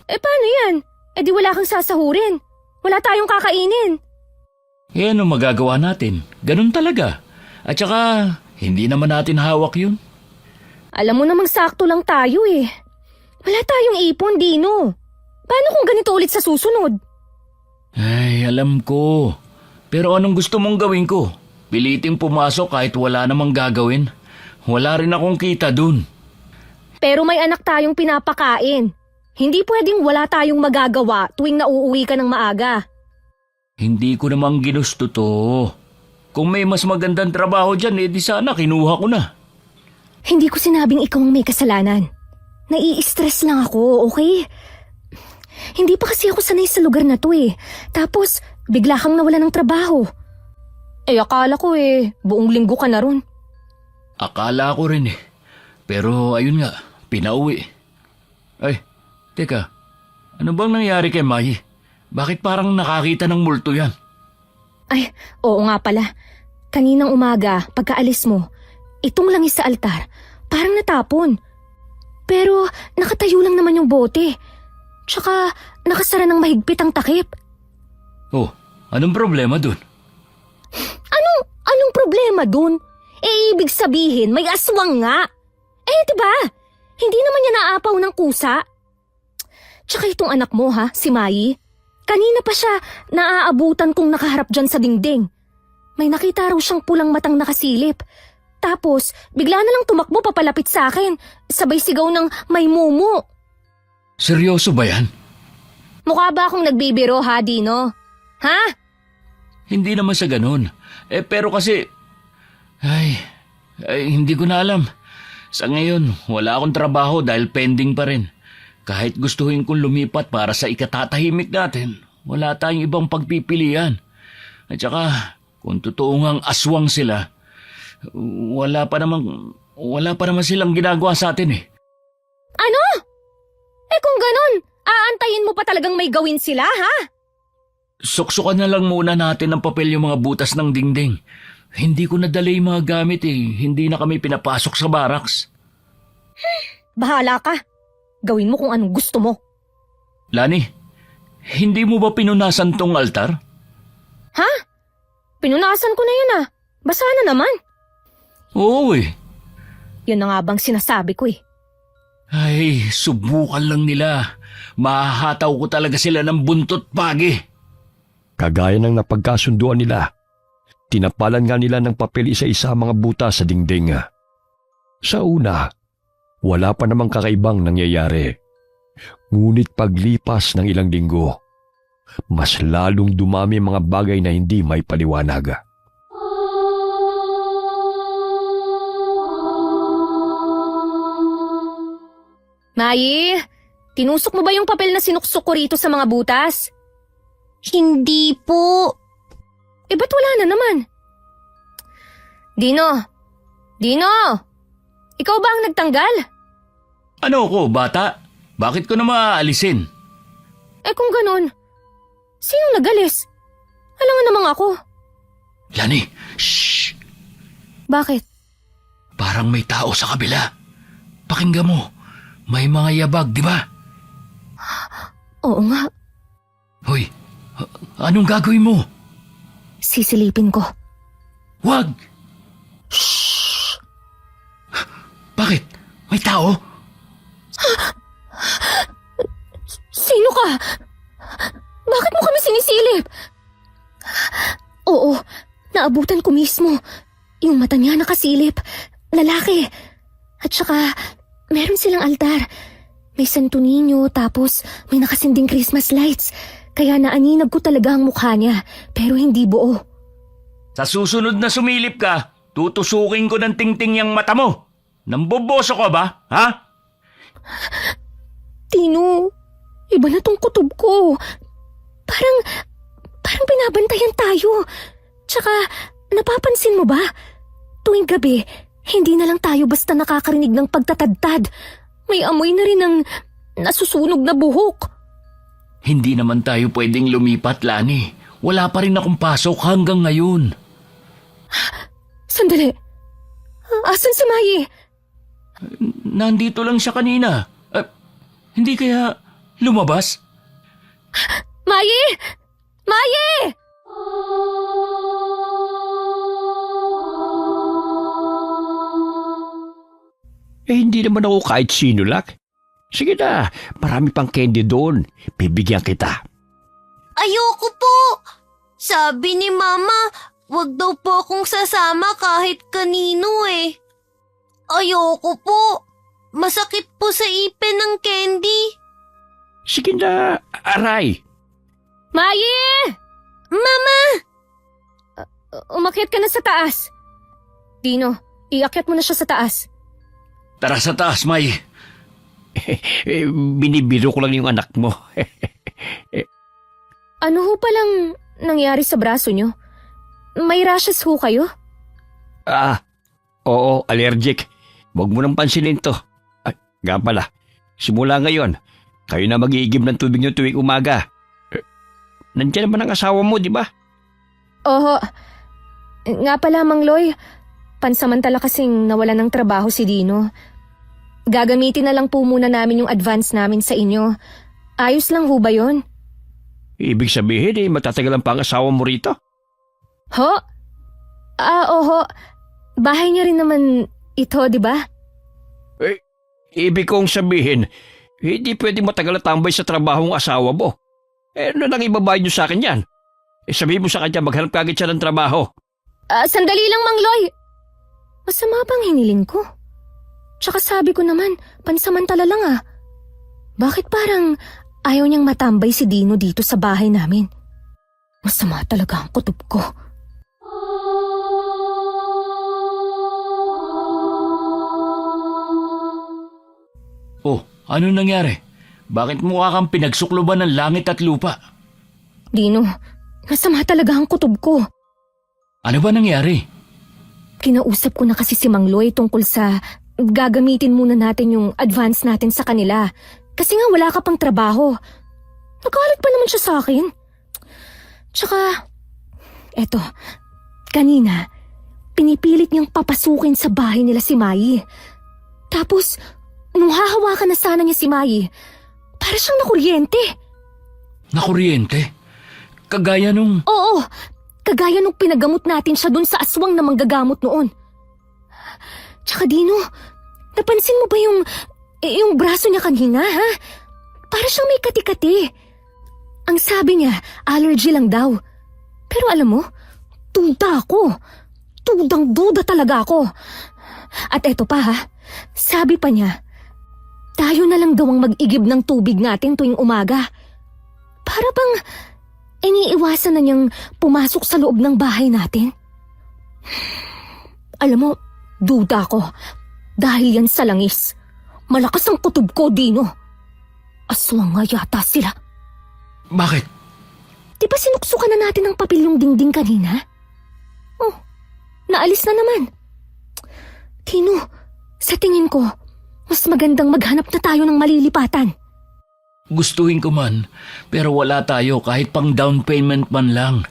Paano yan? Di wala kang sasahurin. Wala tayong kakainin. Ano magagawa natin? Ganun talaga. At saka, hindi naman natin hawak yun. Alam mo namang sakto lang tayo eh. Wala tayong ipon, Dino. Paano kung ganito ulit sa susunod? Ay, alam ko. Pero anong gusto mong gawin ko? Piliting pumasok kahit wala namang gagawin. Wala rin akong kita dun. Pero may anak tayong pinapakain. Hindi pwedeng wala tayong magagawa tuwing nauuwi ka ng maaga. Hindi ko namang ginusto to. Kung may mas magandang trabaho dyan, di sana kinuha ko na. Hindi ko sinabing ikaw ang may kasalanan. Nai-stress lang ako, okay? Hindi pa kasi ako sanay sa lugar na to eh. Tapos, bigla kang nawala ng trabaho. Akala ko buong linggo ka na ron. Akala ko rin eh. Pero ayun nga, pinauwi. Ay, teka. Ano bang nangyari kay Mai? Bakit parang nakakita ng multo yan? Ay, oo nga pala. Kaninang umaga, pagkaalis mo, itong langis sa altar, parang natapon. Pero nakatayo lang naman yung bote. Tsaka nakasara ng mahigpit ang takip. Oh, anong problema dun? Anong problema dun? Ibig sabihin, may aswang nga. Diba? Hindi naman niya naapaw ng kusa. Tsaka itong anak mo si Mai. Kanina pa siya naaabutan kong nakaharap dyan sa dingding. May nakita raw siyang pulang matang nakasilip. Tapos, bigla na lang tumakbo papalapit sa akin. Sabay sigaw ng may mumu. Seryoso ba yan? Mukha ba akong nagbibiro Dino? Ha? Hindi naman sa ganun. Pero kasi... Ay, hindi ko na alam. Sa ngayon, wala akong trabaho dahil pending pa rin. Kahit gustuhin kong lumipat para sa ikatatahimik natin, wala tayong ibang pagpipilian. At saka, kung totoo ngang aswang sila, wala pa naman silang ginagawa sa atin eh. Ano? Kung ganon, aantayin mo pa talagang may gawin sila, ha? Suksukan na lang muna natin ng papel yung mga butas ng dingding. Hindi ko nadala yung mga gamit eh. Hindi na kami pinapasok sa barracks. Bahala ka. Gawin mo kung anong gusto mo. Lani, hindi mo ba pinunasan tong altar? Ha? Pinunasan ko na yun ah. Basa na naman. Oo eh. Yun na nga bang sinasabi ko eh. Ay, subukan lang nila. Mahahataw ko talaga sila ng buntot pagi. Kagaya ng napagkasunduan nila, tinapalan nga nila ng papel isa-isa ang mga butas sa dingding. Sa una, wala pa namang kakaibang nangyayari. Ngunit paglipas ng ilang linggo, mas lalong dumami ang mga bagay na hindi may paliwanag. Mai, tinusok mo ba yung papel na sinuksok ko rito sa mga butas? Hindi po. Eh ba't wala na naman? Dino! Dino! Ikaw ba ang nagtanggal? Ano ko, bata? Bakit ko na maaalisin? Eh kung ganun, sino nagalis? Alangan namang ako. Lani, shh! Bakit? Parang may tao sa kabila. Pakinggan mo. May mga yabag, di ba? Oo nga, Hoy, anong gagawin mo? sisilipin ko. Wag! Shh! Bakit? May tao? Sino ka? Bakit mo kami sinisilip? Oo, naabutan ko mismo. Yung mata niya nakasilip. Lalaki. At saka, meron silang altar. May Santo Niño, tapos may nakasinding Christmas lights. Kaya naaninag ko talaga ang mukha niya, pero hindi buo. Sa susunod na sumilip ka, tutusukin ko ng tingting yung mata mo. Namboboso ka ba, ha? Tino, iba na tong kutob ko. Parang binabantayan tayo. Tsaka, napapansin mo ba? Tuwing gabi, hindi na lang tayo basta nakakarinig ng pagtatadtad. May amoy na rin ng nasusunog na buhok. Hindi naman tayo pwedeng lumipat, Lani. Wala pa rin akong pasok hanggang ngayon. Sandali. Asan si Mai? Nandito lang siya kanina. Hindi kaya lumabas? Mai! Mai! Hindi naman ako kahit sino, Lak. Sige na, marami pang candy doon. Bibigyan kita. Ayoko po. Sabi ni Mama, wag daw po akong sasama kahit kanino eh. Ayoko po. Masakit po sa ipin ng candy. Sige na, aray. Mai! Mama! Umakyat ka na sa taas. Dino, iakyat mo na siya sa taas. Tara sa taas, May. Binibiro ko lang yung anak mo. Ano ho palang nangyari sa braso nyo? May rashes ho kayo? Oo, allergic. Huwag mo nang pansinin to. Ay, nga pala, simula ngayon, kayo na mag-iigib ng tubig niyo tuwing umaga. Nandiyan naman ang asawa mo, di ba? Oho. Nga pala, Mang Loy, pansamantala kasing nawala ng trabaho si Dino. Gagamitin na lang po muna namin yung advance namin sa inyo. Ayos lang ho ba yun? Ibig sabihin, matatagalan pa ang asawa mo rito? Ho? Oho. Bahay niya rin naman ito, di ba? Ibig kong sabihin, hindi pwedeng matagal na tambay sa trabaho ng asawa mo. Ano nang ibabayad niyo sa akin yan? Sabihin mo sa kanya, maghanap kagad siya ng trabaho. Sandali lang, Mang Loy. Masama bang hinilin ko? Tsaka sabi ko naman, pansamantala lang . Bakit parang ayaw niyang matambay si Dino dito sa bahay namin? Masama talaga ang kutob ko. Oh, ano nangyari? Bakit mukha kang pinagsukloban ng langit at lupa? Dino, masama talaga ang kutob ko. Ano ba nangyari? Kinausap ko na kasi si Mang Loy tungkol sa gagamitin muna natin yung advance natin sa kanila. Kasi nga wala ka pang trabaho. Nagalit pa naman siya sa akin. Tsaka, eto, kanina, pinipilit niyang papasukin sa bahay nila si Mai. Tapos, nung hahawakan na sana niya si Mai, para siyang nakuryente. Nakuryente? Kagaya nung... Oo, kagaya nung pinagamot natin siya dun sa aswang na manggagamot noon. Tsaka Dino, napansin mo ba yung braso niya kanina, ha? Para siyang may kati-kati. Ang sabi niya, allergy lang daw. Pero alam mo, duda ako. Dudang-duda talaga ako. At eto pa ha, sabi pa niya, tayo na lang daw ang mag-igib ng tubig natin tuwing umaga. Para bang iniiwasan na niyang pumasok sa loob ng bahay natin. Alam mo, duda ko. Dahil yan sa langis. Malakas ang kutob ko, Dino. Aswang nga yata sila. Bakit? Di ba sinuksukan na natin ang papel yung dingding kanina? Oh, naalis na naman. Dino, sa tingin ko, mas magandang maghanap na tayo ng malilipatan. Gustuhin ko man, pero wala tayo kahit pang down payment man lang.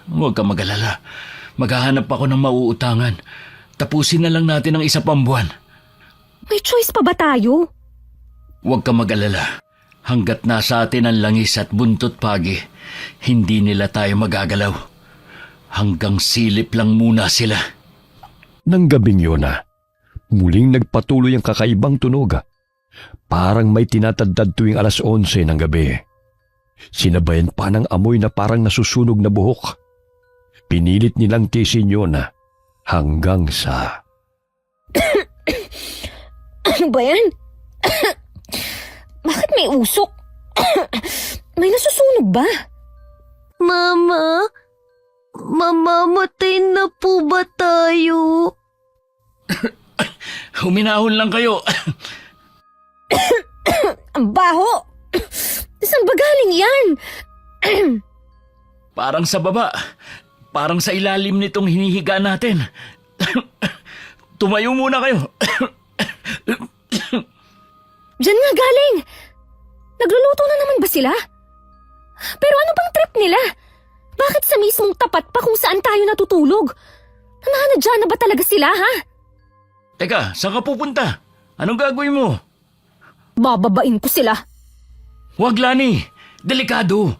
Huwag ka mag-alala. Maghahanap ako ng mauutangan. Tapusin na lang natin ang isa pang buwan. May choice pa ba tayo? Huwag ka mag-alala. Hanggat nasa atin ang langis at buntot pagi, hindi nila tayo magagalaw. Hanggang silip lang muna sila. Nang gabing yun muling nagpatuloy ang kakaibang tunog. Parang may tinatadtad tuwing alas 11 ng gabi. Sinabayan pa ng amoy na parang nasusunog na buhok. Pinilit nilang tiisin yun hanggang sa... Ano ba yan? Bakit may usok? May nasusunog ba? Mama, mamamatay na po ba tayo? Huminahon lang kayo. Ang baho! Saan ba galing yan? Parang sa baba. Parang sa ilalim nitong hinihiga natin. Tumayo muna kayo. Diyan nga galing! Nagluluto na naman ba sila? Pero ano bang trip nila? Bakit sa mismong tapat pa kung saan tayo natutulog? Nananadya na ba talaga sila, ha? Teka, saan ka pupunta? Anong gagawin mo? Bababain ko sila. Huwag, Lani. Delikado.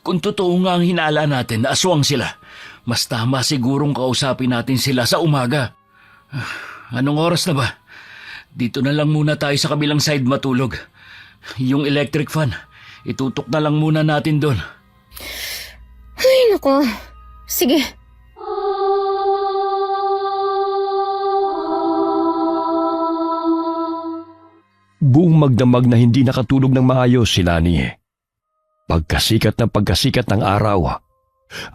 Kung totoo nga ang hinala natin na aswang sila, mas tama sigurong kausapin natin sila sa umaga. Anong oras na ba? Dito na lang muna tayo sa kabilang side matulog. Yung electric fan, itutok na lang muna natin doon. Ay, nako. Sige. Buong magdamag na hindi nakatulog ng maayos si Lani. Pagkasikat ng araw,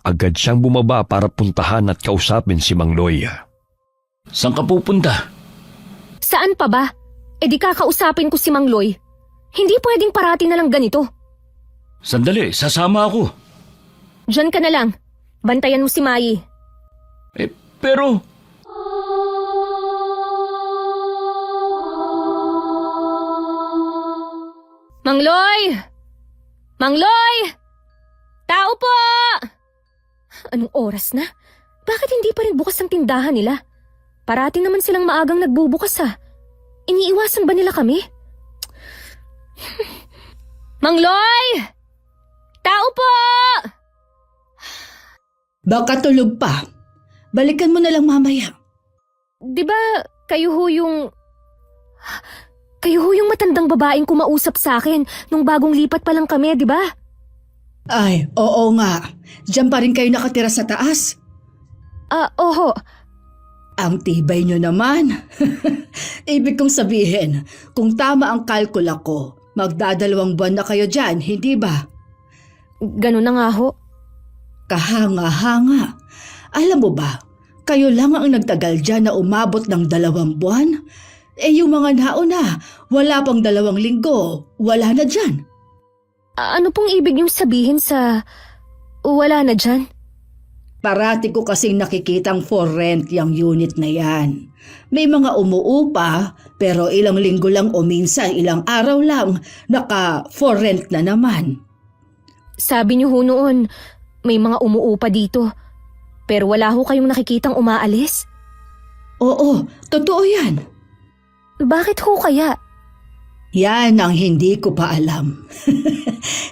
agad siyang bumaba para puntahan at kausapin si Mang Loy. Saan ka pupunta? Saan pa ba? E di kakausapin ko si Mang Loy. Hindi pwedeng parati na lang ganito. Sandali, sasama ako. Diyan ka na lang. Bantayan mo si Mai. Pero... Mang Loy! Mang Loy! Tao po! Anong oras na? Bakit hindi pa rin bukas ang tindahan nila? Parati naman silang maagang nagbubukas ha. Iniiwasan ba nila kami? Mang Loy! Tao po! Baka tulog pa. Balikan mo na lang mamaya. Di ba kayo ho yung matandang babaeng kumausap sa akin nung bagong lipat pa lang kami, di ba? Ay, oo nga. Diyan pa rin kayo nakatira sa taas. Oho. Ang tibay nyo naman. Ibig kong sabihin, kung tama ang kalkula ko, magdadalawang buwan na kayo dyan, hindi ba? Ganun na nga ho. Kahanga-hanga. Alam mo ba, kayo lang ang nagtagal dyan na umabot ng 2 buwan? Yung mga nauna, wala pang 2 linggo, wala na dyan. Ano pong ibig niyong sabihin sa wala na dyan? Parati ko kasing nakikitang for rent yung unit na yan. May mga umuupa, pero ilang linggo lang o minsan ilang araw lang, naka for rent na naman. Sabi niyo ho noon, may mga umuupa dito. Pero wala ho kayong nakikitang umaalis. Oo, totoo yan. Bakit ho kaya? Yan ang hindi ko pa alam.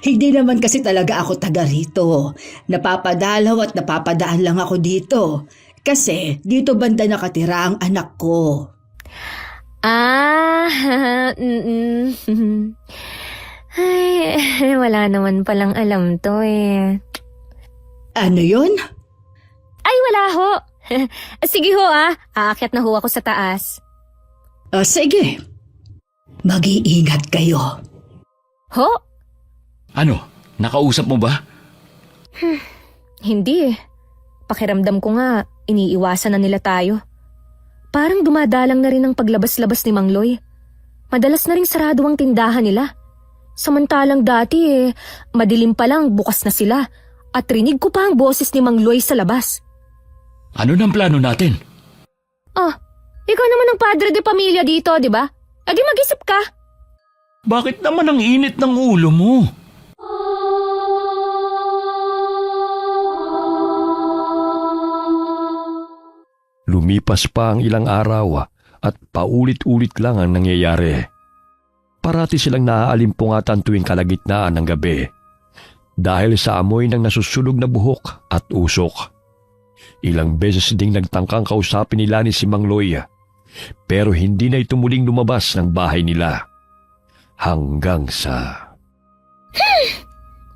Hindi naman kasi talaga ako taga rito. Napapadalaw at napapadaan lang ako dito. Kasi dito banda nakatira ang anak ko. Ah, Ay, wala naman palang alam to eh. Ano yun? Ay, wala ho. Sige ho aakyat na ho ako sa taas. Sige. Mag-iingat kayo. Ho? Ano? Nakausap mo ba? Hindi eh. Pakiramdam ko nga, iniiwasan na nila tayo. Parang dumadalang na rin ang paglabas-labas ni Mang Loy. Madalas na rin sarado ang tindahan nila. Samantalang dati madilim pa lang bukas na sila at rinig ko pa ang boses ni Mang Loy sa labas. Ano nang plano natin? Ikaw naman ang padre de pamilya dito, di ba? Adi mag-isip ka. Bakit naman ang init ng ulo mo? Lumipas pa ang ilang araw at paulit-ulit lang ang nangyayari. Parati silang naaalimpungatan tuwing kalagitnaan ng gabi dahil sa amoy ng nasusunog na buhok at usok. Ilang beses ding nagtangkang kausapin nila ni si Mang Loy pero hindi na ito muling lumabas ng bahay nila. Hanggang sa...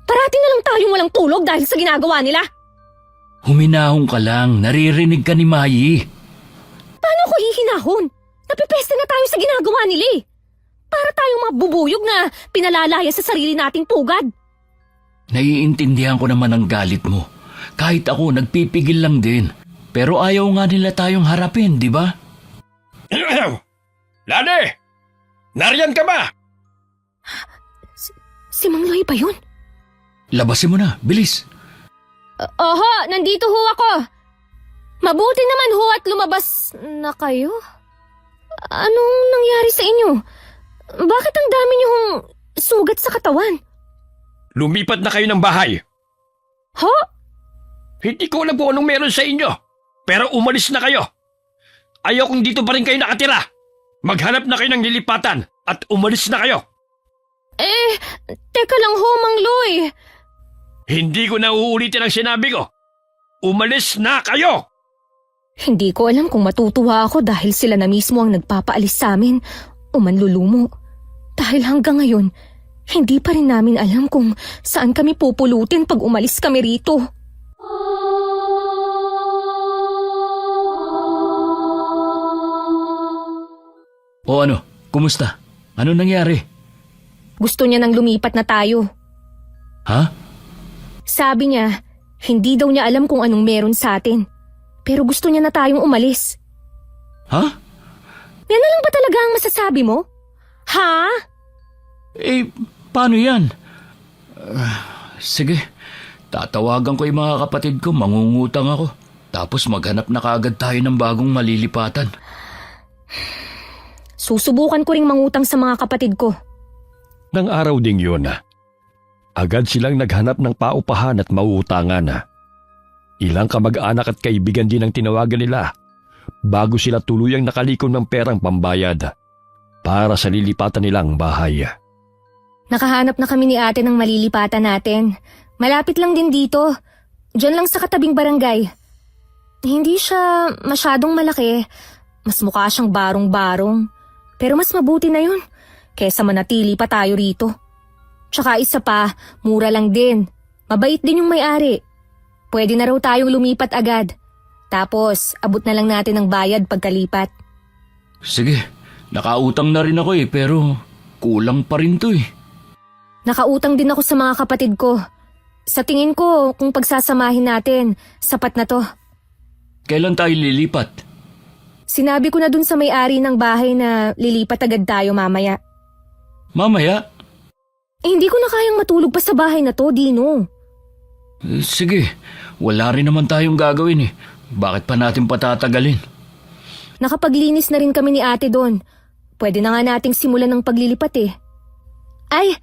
Parati na lang tayong walang tulog dahil sa ginagawa nila. Huminahon ka lang, naririnig ka ni Mayi. Paano ko hihinahon? Napipeste na tayo sa ginagawa nila eh. Para tayong mga bubuyog na pinalalaya sa sarili nating pugad. Naiintindihan ko naman ang galit mo. Kahit ako, nagpipigil lang din. Pero ayaw nga nila tayong harapin, di ba? Lani! Nariyan ka ba? Si Mang Loy ba yun? Labasin mo na, bilis. Oho, nandito ho ako. Mabuti naman ho at lumabas na kayo. Anong nangyari sa inyo? Bakit ang dami niyo hong sugat sa katawan? Lumipat na kayo ng bahay. Ho? Hindi ko alam kung anong meron sa inyo. Pero umalis na kayo. Ayaw kung dito pa rin kayo nakatira. Maghanap na kayo ng lilipatan at umalis na kayo. Teka lang ho, Mang Loy. Hindi ko na uulitin ang sinabi ko. Umalis na kayo! Hindi ko alam kung matutuwa ako dahil sila na mismo ang nagpapaalis sa amin o manlulumo. Dahil hanggang ngayon, hindi pa rin namin alam kung saan kami pupulutin pag umalis kami rito. O ano, kumusta? Ano nangyari? Gusto niya nang lumipat na tayo. Ha? Sabi niya, hindi daw niya alam kung anong meron sa atin. Pero gusto niya na tayong umalis. Ha? Yan na lang ba talaga ang masasabi mo? Ha? Paano yan? Sige, tatawagan ko yung mga kapatid ko, mangungutang ako. Tapos maghanap na kaagad tayo ng bagong malilipatan. Susubukan ko ring mangutang sa mga kapatid ko. Nang araw ding yun, agad silang naghanap ng paupahan at mauutangan. Ilang kamag-anak at kaibigan din ang tinawagan nila bago sila tuluyang nakalikom ng perang pambayad para sa lilipatan nilang bahay. Nakahanap na kami ni ate ng malilipatan natin. Malapit lang din dito. Diyan lang sa katabing barangay. Hindi siya masyadong malaki. Mas mukha siyang barong-barong. Pero mas mabuti na yun kesa manatili pa tayo rito. Tsaka isa pa, mura lang din. Mabait din yung may-ari. Pwede na raw tayong lumipat agad. Tapos, abot na lang natin ang bayad pagkalipat. Sige, nakautang na rin ako pero kulang pa rin to Nakautang din ako sa mga kapatid ko. Sa tingin ko, kung pagsasamahin natin, sapat na to. Kailan tayo lilipat? Sinabi ko na dun sa may-ari ng bahay na lilipat agad tayo mamaya. Mamaya? Hindi ko na kayang matulog pa sa bahay na to, Dino. Sige, wala rin naman tayong gagawin Bakit pa natin patatagalin? Nakapaglinis na rin kami ni ate doon. Pwede na nga nating simulan ng paglilipat Ay,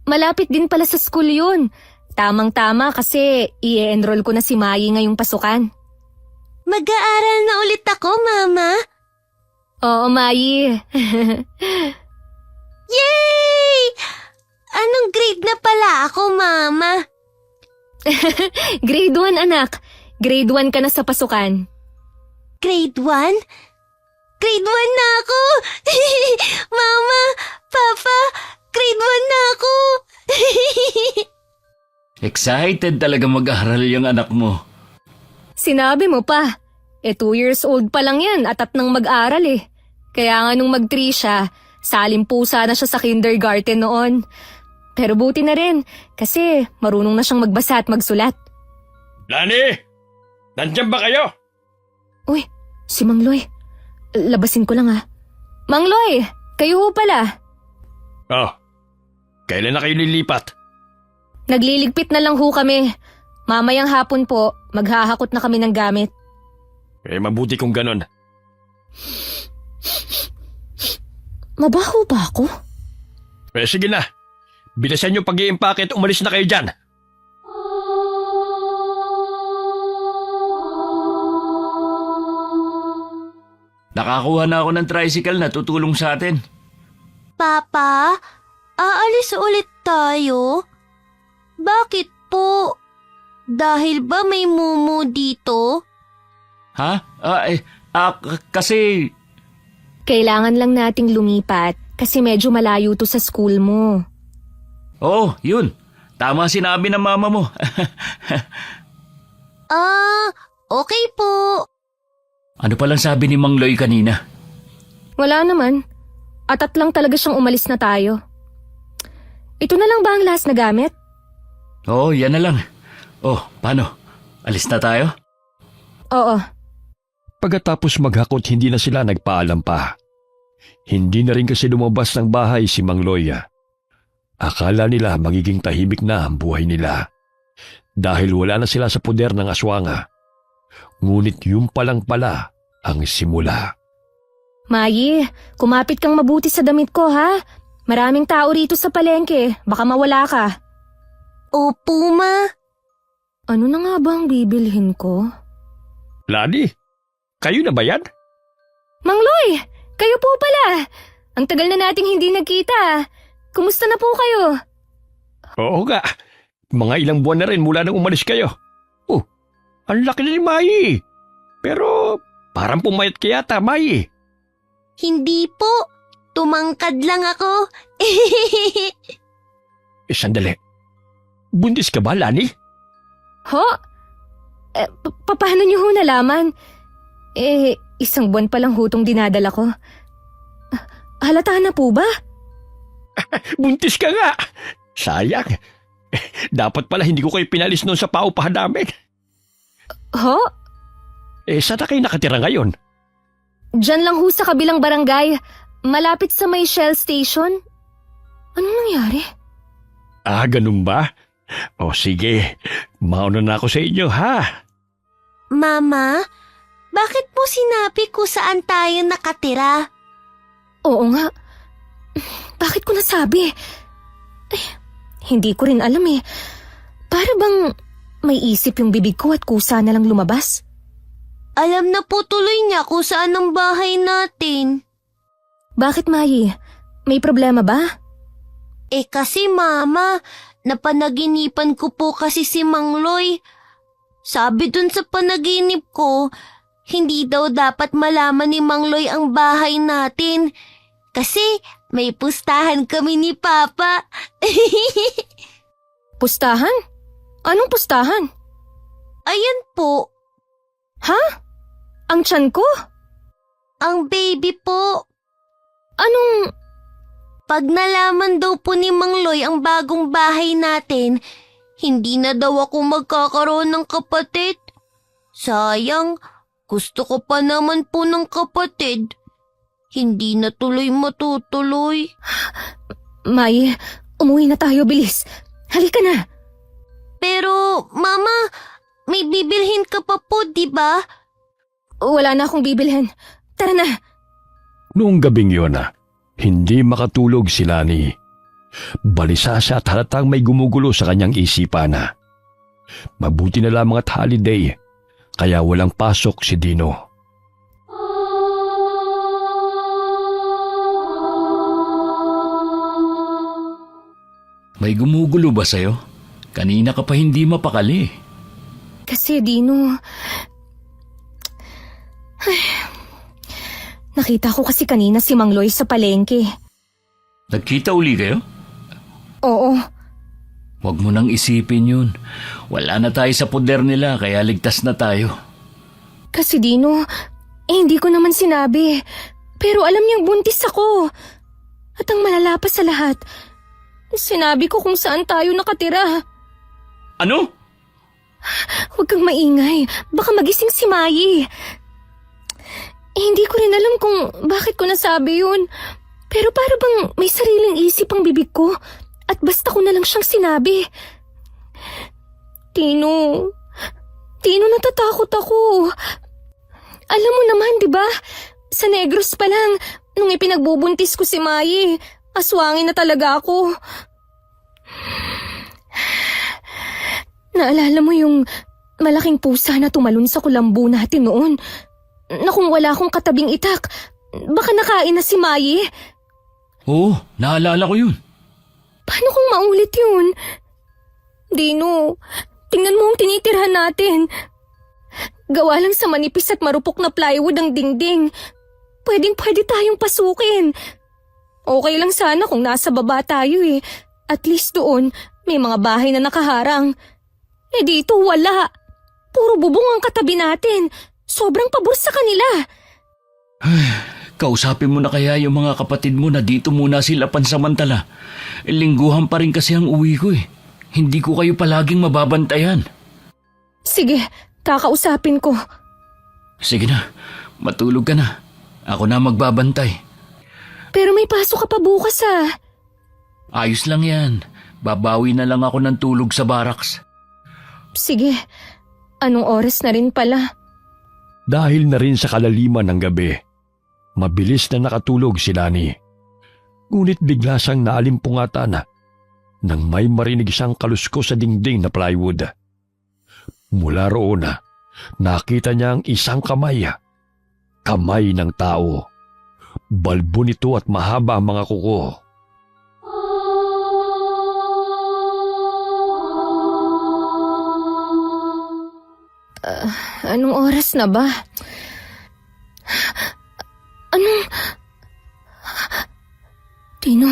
malapit din pala sa school yun. Tamang-tama kasi i-enroll ko na si Mayi ngayong pasukan. Mag-aaral na ulit ako, Mama. Oo, Mayi. Yay! Anong grade na pala ako, Mama? Grade 1, anak. Grade 1 ka na sa pasukan. Grade 1? Grade 1 na ako! Mama! Papa! Grade 1 na ako! Excited talaga mag-aral yung anak mo. Sinabi mo pa. 2 years old pa lang yan at nang mag-aral eh. Kaya nga nung mag-3 siya, salimpusa na siya sa kindergarten noon. Pero buti na rin kasi marunong na siyang magbasa at magsulat. Lani! Nandiyan ba kayo? Uy, si Mang Loy. Labasin ko lang Mang Loy, kayo ho pala. Oh, kailan na kayo lilipat? Nagliligpit na lang ho kami. Mamayang hapon po, maghahakot na kami ng gamit. Mabuti kung ganon. Mabaho ba ako? Sige na. Bilisan niyo pag-iimpake at umalis na kayo dyan. Nakakuha na ako ng tricycle na tutulong sa atin. Papa, aalis ulit tayo? Bakit po? Dahil ba may mumu dito? Ha? Kasi... Kailangan lang nating lumipat kasi medyo malayo to sa school mo. Oh, yun. Tama sinabi ng mama mo. Okay po. Ano palang sabi ni Mang Loy kanina? Wala naman. Atat lang talaga siyang umalis na tayo. Ito na lang ba ang last na gamit? Oh, yan na lang. Oh, paano? Alis na tayo? Oo. Pagkatapos maghakot, hindi na sila nagpaalam pa. Hindi na rin kasi lumabas ng bahay si Mang Loy. Akala nila magiging tahimik na ang buhay nila. Dahil wala na sila sa poder ng aswanga. Ngunit yun palang pala ang simula. Mayi, kumapit kang mabuti sa damit ko ha. Maraming tao rito sa palengke. Baka mawala ka. Opo, Ma. Ano na nga ba ang bibilhin ko? Lani, kayo na ba yan? Mang Loy, kayo po pala. Ang tagal na nating hindi nagkita. Kumusta na po kayo? Oo nga. Mga ilang buwan na rin mula nang umalis kayo. Oh, ang laki na ni Mayi. Pero parang pumayat ka yata, Mayi. Hindi po. Tumangkad lang ako. Sandali. Buntis ka ba, Lani? Ho? Paano niyo ho nalaman? Isang buwan pa lang hutong dinadala ko. Halata na po ba? Buntis ka nga. Sayang. Dapat pala hindi ko kayo pinalis noon sa paupahan namin. Ho? Saan na kayo nakatira ngayon? Diyan lang ho sa kabilang barangay. Malapit sa may Shell Station. Anong nangyari? Ganun ba? O sige, mauna na ako sa inyo, ha? Mama, bakit mo sinabi kung saan tayo nakatira? Oo nga. Bakit ko nasabi? Hindi ko rin alam eh. Para bang may isip yung bibig ko at kusa na lang lumabas? Alam na po tuloy niya kung saan ang bahay natin. Bakit, Mayi? May problema ba? Kasi Mama, napanaginipan ko po kasi si Mang Loy. Sabi dun sa panaginip ko, hindi daw dapat malaman ni Mang Loy ang bahay natin. Kasi may pustahan kami ni Papa. Pustahan? Anong pustahan? Ayan po, Ha? Ang tiyan ko? ang baby po. Anong... Pag nalaman daw po ni Mang Loy ang bagong bahay natin, hindi na daw ako magkakaroon ng kapatid. Sayang, gusto ko pa naman po ng kapatid. Hindi na tuloy matutuloy. May, umuwi na tayo, bilis. Halika na. Pero, Mama, may bibilhin ka pa po, di ba? Wala na akong bibilhin. Tara na. Noong gabing yun, hindi makatulog si Lani. Balisa siya at halatang may gumugulo sa kanyang isipan. Mabuti na lamang at holiday, kaya walang pasok si Dino. May gumugulo ba sa'yo? Kanina ka pa hindi mapakali. Kasi, Dino... Ay, nakita ko kasi kanina si Mang Loy sa palengke. Nagkita uli kayo? Oo, Huwag mo nang isipin yun. Wala na tayo sa poder nila kaya ligtas na tayo. kasi Dino, hindi ko naman sinabi. Pero alam niyang buntis ako. At ang malala pa sa lahat, sinabi ko kung saan tayo nakatira. Ano? Huwag kang maingay, baka magising si Mayi. Hindi ko rin alam kung bakit ko nasabi yun. Pero para bang may sariling isip ang bibig ko at basta ko na lang siyang sinabi. Tino, natatakot ako. Alam mo naman, di ba? Sa Negros pa lang, nung ipinagbubuntis ko si Mayi, aswangin na talaga ako. Naalala mo yung malaking pusa na tumalon sa kulambo natin noon? Na kung wala akong katabing itak, baka nakain na si Mayi. Oo, naalala ko yun. Paano kung maulit yun? Dino, tingnan mo ang tinitirhan natin. Gawa lang sa manipis at marupok na plywood ang dingding. Pwedeng-pwede tayong pasukin. Okay lang sana kung nasa baba tayo eh. At least doon, may mga bahay na nakaharang. Eh dito wala. Puro bubong ang katabi natin. Sobrang pabor sa kanila. Kausapin mo na kaya yung mga kapatid mo na dito muna sila pansamantala. Lingguhan pa rin kasi ang uwi ko eh. Hindi ko kayo palaging mababantayan. Sige, kakausapin ko. Sige na, matulog ka na. Ako na magbabantay. Pero may pasok ka pa bukas ah. Ayos lang yan. Babawi na lang ako ng tulog sa barracks. Sige, anong oras na rin pala? Dahil na rin sa kalaliman ng gabi, mabilis na nakatulog si Lani. Ngunit bigla siyang naalimpungatan nang may marinig siyang kalusko sa dingding na plywood. Mula roon, nakita niya ang isang kamay. Kamay ng tao. Balbo nito at mahaba ang mga kuko. Anong oras na ba? Anong... Tino!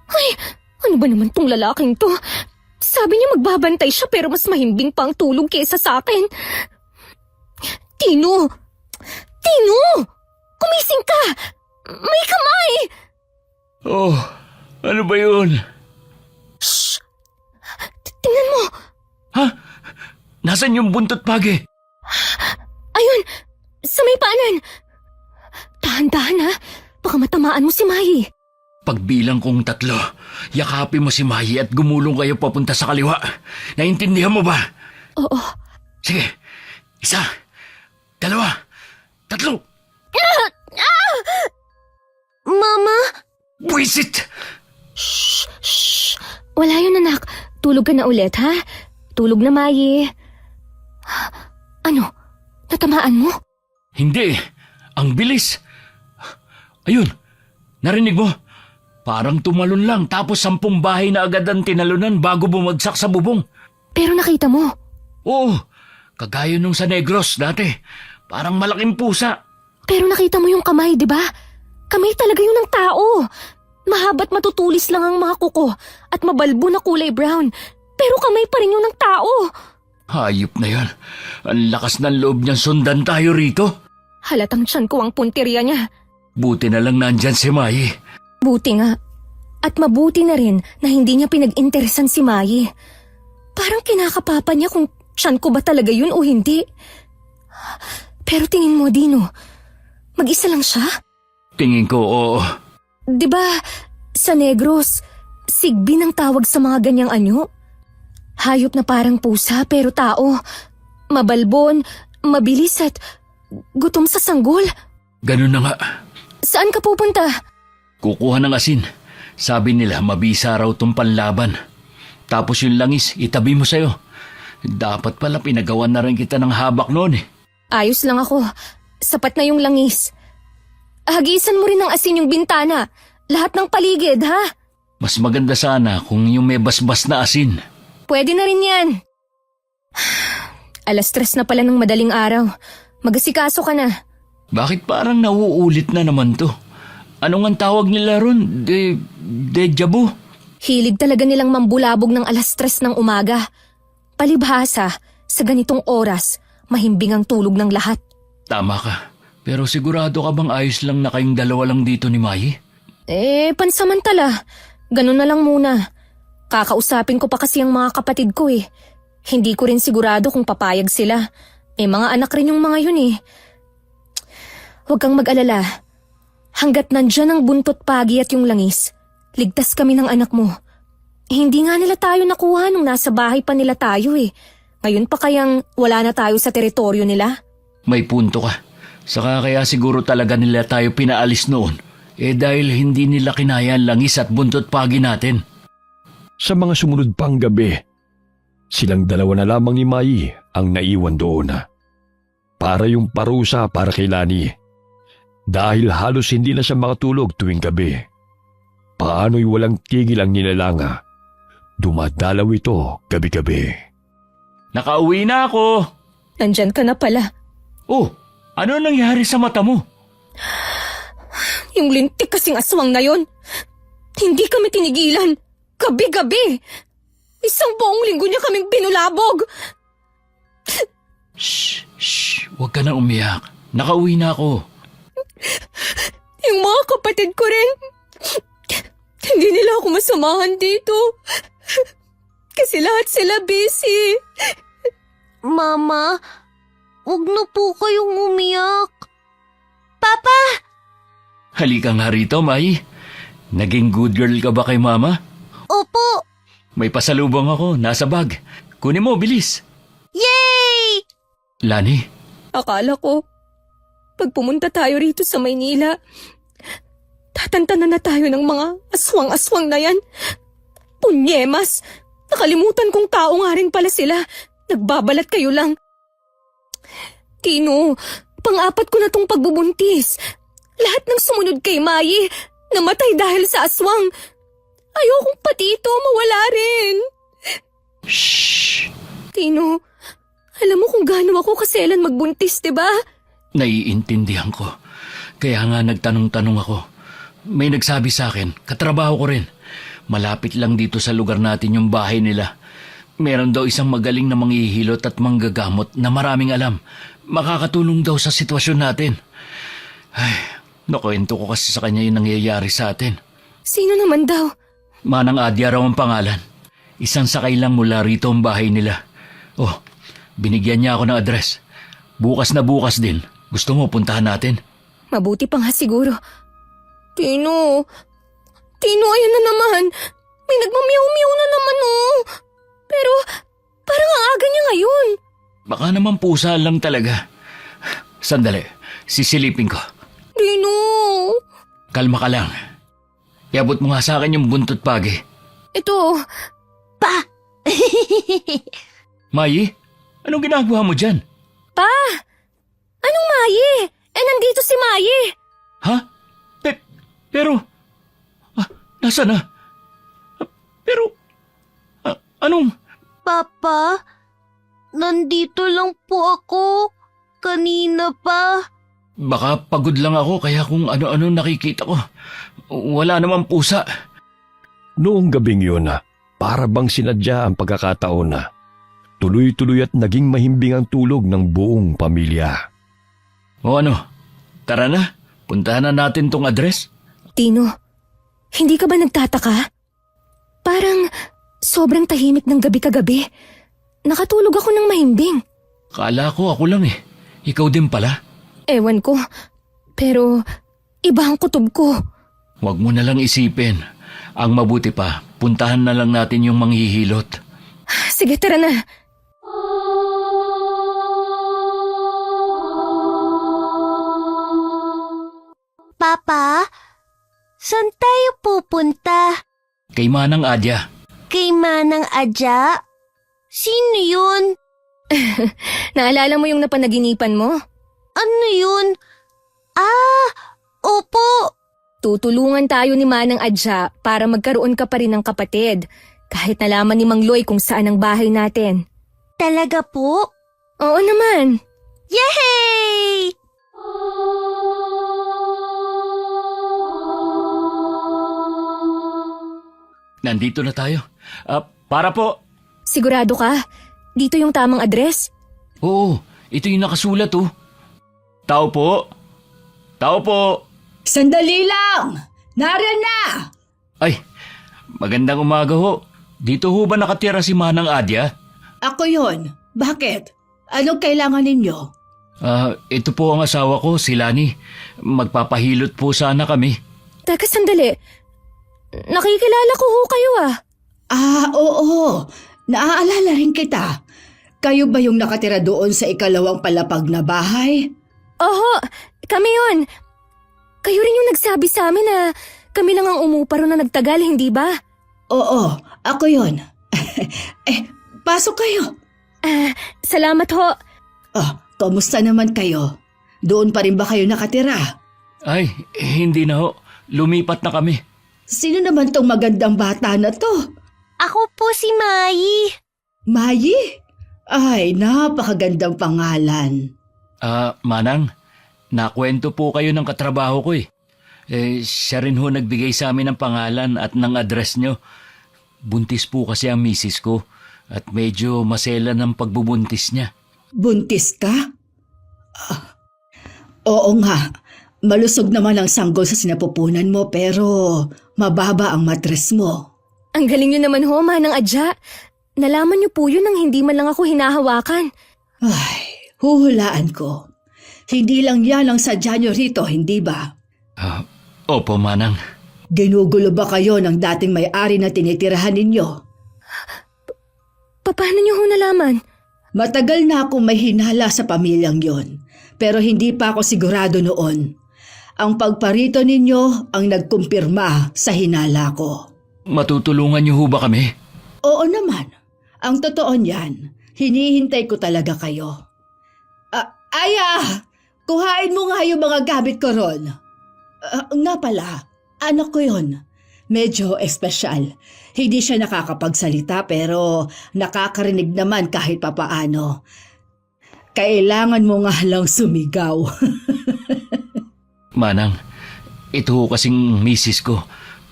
Ay, ano ba naman tong lalaking to? Sabi niya magbabantay siya pero mas mahimbing pa ang tulog kesa sa akin. Tino! Kumising ka! May kamay! Oh, ano ba yun? Shh! Tingnan mo! Ha? Nasaan yung buntot pagi? Ayun! Sa may paanan! Dahan-dahan ha! Baka matamaan mo si Mayi. Pagbilang kong 3, yakapin mo si Mayi at gumulong kayo papunta sa kaliwa. Naintindihan mo ba? Oo. Sige, 1, 2, 3. Mama? Buisit! Shh! Wala yun anak. Tulog ka na ulit ha? Tulog na Mayi. Ano? Natamaan mo? Hindi, ang bilis. Ayun, narinig mo? Parang tumalon lang tapos 10 bahay na agad ang tinalunan bago bumagsak sa bubong. Pero nakita mo? Oo, kagaya nung sa Negros dati. Parang malaking pusa. Pero nakita mo yung kamay, di ba? Kamay talaga yun ng tao. Mahaba't matutulis lang ang mga kuko at mabalbo na kulay brown. Pero kamay pa rin yun ng tao. Hayop na yan. Ang lakas ng loob niyang sundan tayo rito. Halatang tiyan ko ang punteriya niya. Buti na lang nandyan si Mayi. Buti nga. At mabuti na rin na hindi niya pinag-interesan si Mayi. Parang kinakapapa niya kung tiyan ko ba talaga yun o hindi. Pero tingin mo, Dino, mag-isa lang siya? Tingin ko, oo. Di ba, sa Negros, sigbin ang tawag sa mga ganyang anyo? Hayop na parang pusa pero tao. Mabalbon, mabilis at gutom sa sanggol. Ganun na nga. Saan ka pupunta? Kukuha ng asin. Sabi nila mabisa raw tong panlaban. Tapos yung langis, itabi mo sa'yo. Dapat pala pinagawan na rin kita ng habak noon eh. Ayos lang ako. Sapat na yung langis. Hagisan mo rin ng asin yung bintana. Lahat ng paligid, ha? Mas maganda sana kung yung may basbas na asin. Pwede na rin yan. 3:00 na pala ng madaling araw. Magasikaso ka na. Bakit parang nauulit na naman to? Anong ang tawag nila ron? Deja vu? Hilig talaga nilang mambulabog ng 3:00 ng umaga. Palibhasa, sa ganitong oras, mahimbing ang tulog ng lahat. Tama ka. Pero sigurado ka bang ayos lang na kayong dalawa lang dito ni Mai? Pansamantala. Ganun na lang muna. Kakausapin ko pa kasi ang mga kapatid ko eh. Hindi ko rin sigurado kung papayag sila. Mga anak rin yung mga yun eh. Huwag kang mag-alala. Hanggat nandyan ang buntot pagi at yung langis, ligtas kami ng anak mo. Hindi nga nila tayo nakuha nung nasa bahay pa nila tayo eh. Ngayon pa kayang wala na tayo sa teritoryo nila? May punto ka. Saka kaya siguro talaga nila tayo pinaalis noon. Dahil hindi nila kinaya ang langis at buntot pagi natin. Sa mga sumunod pang gabi, silang dalawa na lamang ni Mai ang naiwan doon. Para yung parusa para kay Lani. Dahil halos hindi na siya makatulog tuwing gabi. Paano'y walang tigil ang nilalanga. Dumadalaw ito gabi-gabi. Nakauwi na ako! Nandyan ka na pala. Oh, ano nangyari sa mata mo? Yung lintik kasing aswang na yon. Hindi kami tinigilan. Gabi-gabi. Isang buong linggo niya kaming binulabog. Shh, huwag ka na umiyak. Nakauwi na ako. Yung mga kapatid ko rin. Hindi nila ako masamahan dito. Kasi lahat sila busy. Mama, huwag na po kayong umiyak. Papa! Halika nga rito, Mai. Naging good girl ka ba kay Mama? Opo! May pasalubong ako, nasa bag. Kunin mo, bilis. Yay! Lani, Akala ko, pag pumunta tayo rito sa Maynila, tatantanan na tayo ng mga aswang-aswang na yan. Punyemas! Nakalimutan kong tao nga rin pala sila. Nagbabalat kayo lang. Tino, pang-apat ko na tong pagbubuntis. Lahat ng sumunod kay Mai, namatay dahil sa aswang. Ayokong pati ito mawala rin. shh. Tino, alam mo kung gaano ako kaselan magbuntis, diba? Naiintindihan ko. Kaya nga nagtanong-tanong ako. May nagsabi sa akin, katrabaho ko rin. Malapit lang dito sa lugar natin yung bahay nila. Meron daw isang magaling na manghihilot at manggagamot na maraming alam. Makakatulong daw sa sitwasyon natin. Ay, nakwento ko kasi sa kanya yung nangyayari sa atin. Sino naman daw? Manang Adya raw ang pangalan. Isang sakay lang mula rito ang bahay nila. Oh, binigyan niya ako ng address. Bukas na bukas din. Gusto mo puntahan natin? Mabuti pa nga siguro. Tino, ayan na naman. May nagmamiyaw-miyaw na naman oh. Pero parang ang aga niya ngayon. Baka naman pusa lang talaga. Sandali, sisilipin ko. Tino. Kalma ka lang. Iabot mo nga sa akin yung buntot pagi. Ito, Pa! Mai, anong ginagawa mo dyan? pa. Anong Maye? Nandito si Maye. Ha? Pero... nasa na? Pero... anong... Papa, nandito lang po ako. Kanina pa. Baka pagod lang ako kaya kung ano-ano nakikita ko. Wala namang pusa. Noong gabing yun, para bang sinadya ang pagkakataon na tuloy-tuloy at naging mahimbing ang tulog ng buong pamilya. O ano, tara na. Puntahan na natin tong address. Tino, hindi ka ba nagtataka? Parang sobrang tahimik ng gabi kagabi. Nakatulog ako ng mahimbing. Kala ko ako lang eh. Ikaw din pala. Ewan ko, pero iba ang kutob ko. Huwag mo na lang isipin. Ang mabuti pa, puntahan na lang natin yung manghihilot. Sige, tara na. Papa, saan kay Manang Adya. Kay Manang Adya? Sino yun? Naalala mo yung napanaginipan mo? Ano yun? Ah, opo. Tutulungan tayo ni Manang Adya para magkaroon ka pa rin ng kapatid. Kahit nalaman ni Mang Loy kung saan ang bahay natin. Talaga po? Oo naman. Yay! Nandito na tayo. Para po. Sigurado ka? Dito yung tamang address? Oo, ito yung nakasulat oh. Tao po. Tao po. Sandali lang! Nariyan na! Ay, magandang umaga ho. Dito ho ba nakatira si Manang Adya? Ako yon. Bakit? Anong kailangan ninyo? Ito po ang asawa ko, si Lani. Magpapahilot po sana kami. Teka sandali. Nakikilala ko ho kayo ah. Oo. Naaalala rin kita. Kayo ba yung nakatira doon sa ikalawang palapag na bahay? Oho, kami yun. Kayo rin yung nagsabi sa amin na kami lang ang umupa ron na nagtagal, hindi ba? Oo, ako yon. Pasok kayo. Salamat ho. Kamusta naman kayo? Doon pa rin ba kayo nakatira? Ay, hindi na ho. Lumipat na kami. Sino naman tong magandang bata na to? Ako po si Mai. Mayi? Ay, napakagandang pangalan. Manang, nakwento po kayo ng katrabaho ko eh. Siya rin ho nagbigay sa amin ng pangalan at ng address nyo. Buntis po kasi ang misis ko at medyo masela ng pagbubuntis niya. Buntis ka? Oo nga. Malusog naman ang sanggol sa sinapupunan mo pero mababa ang matres mo. Ang galing nyo naman ho, Manang Adya. Nalaman niyo po yun nang hindi man lang ako hinahawakan. Ay, huhulaan ko. Hindi lang yan ang sadya nyo rito, hindi ba? Opo, Manang. Ginugulo ba kayo ng dating may-ari na tinitirahan ninyo? Paano niyo ho nalaman? Matagal na akong may hinala sa pamilyang yon, pero hindi pa ako sigurado noon. Ang pagparito ninyo ang nagkumpirma sa hinala ko. Matutulungan niyo ho ba kami? Oo naman. Ang totoo niyan, hinihintay ko talaga kayo. Aya! Kuhain mo nga yung mga gamit ko ron. Nga pala, anak ko yon. Medyo espesyal. Hindi siya nakakapagsalita pero nakakarinig naman kahit papaano. Kailangan mo nga lang sumigaw. Manang, ito ho kasing misis ko.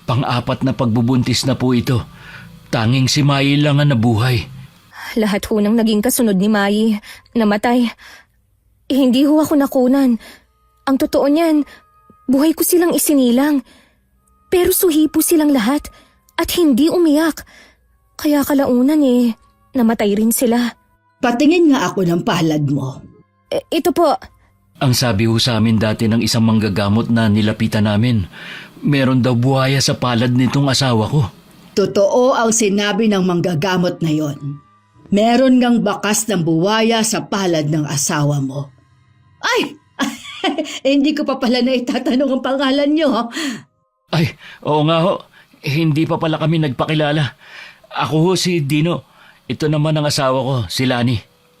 Pang-apat na pagbubuntis na po ito. Tanging si Mai lang ang nabuhay. Lahat ho nang naging kasunod ni Mai. Namatay. Hindi ho ako nakunan. Ang totoo niyan, buhay ko silang isinilang. Pero suhi po silang lahat at hindi umiyak. Kaya kalaunan namatay rin sila. Patingin nga ako ng palad mo. Ito po. Ang sabi ho sa amin dati ng isang manggagamot na nilapitan namin, meron daw buhaya sa palad nitong asawa ko. Totoo ang sinabi ng manggagamot na yon. Meron ngang bakas ng buwaya sa palad ng asawa mo. Ay! Hindi ko pa pala na itatanong ang pangalan nyo. Ay, oo nga ho. Hindi pa pala kami nagpakilala. Ako ho si Dino. Ito naman ang asawa ko, si Lani.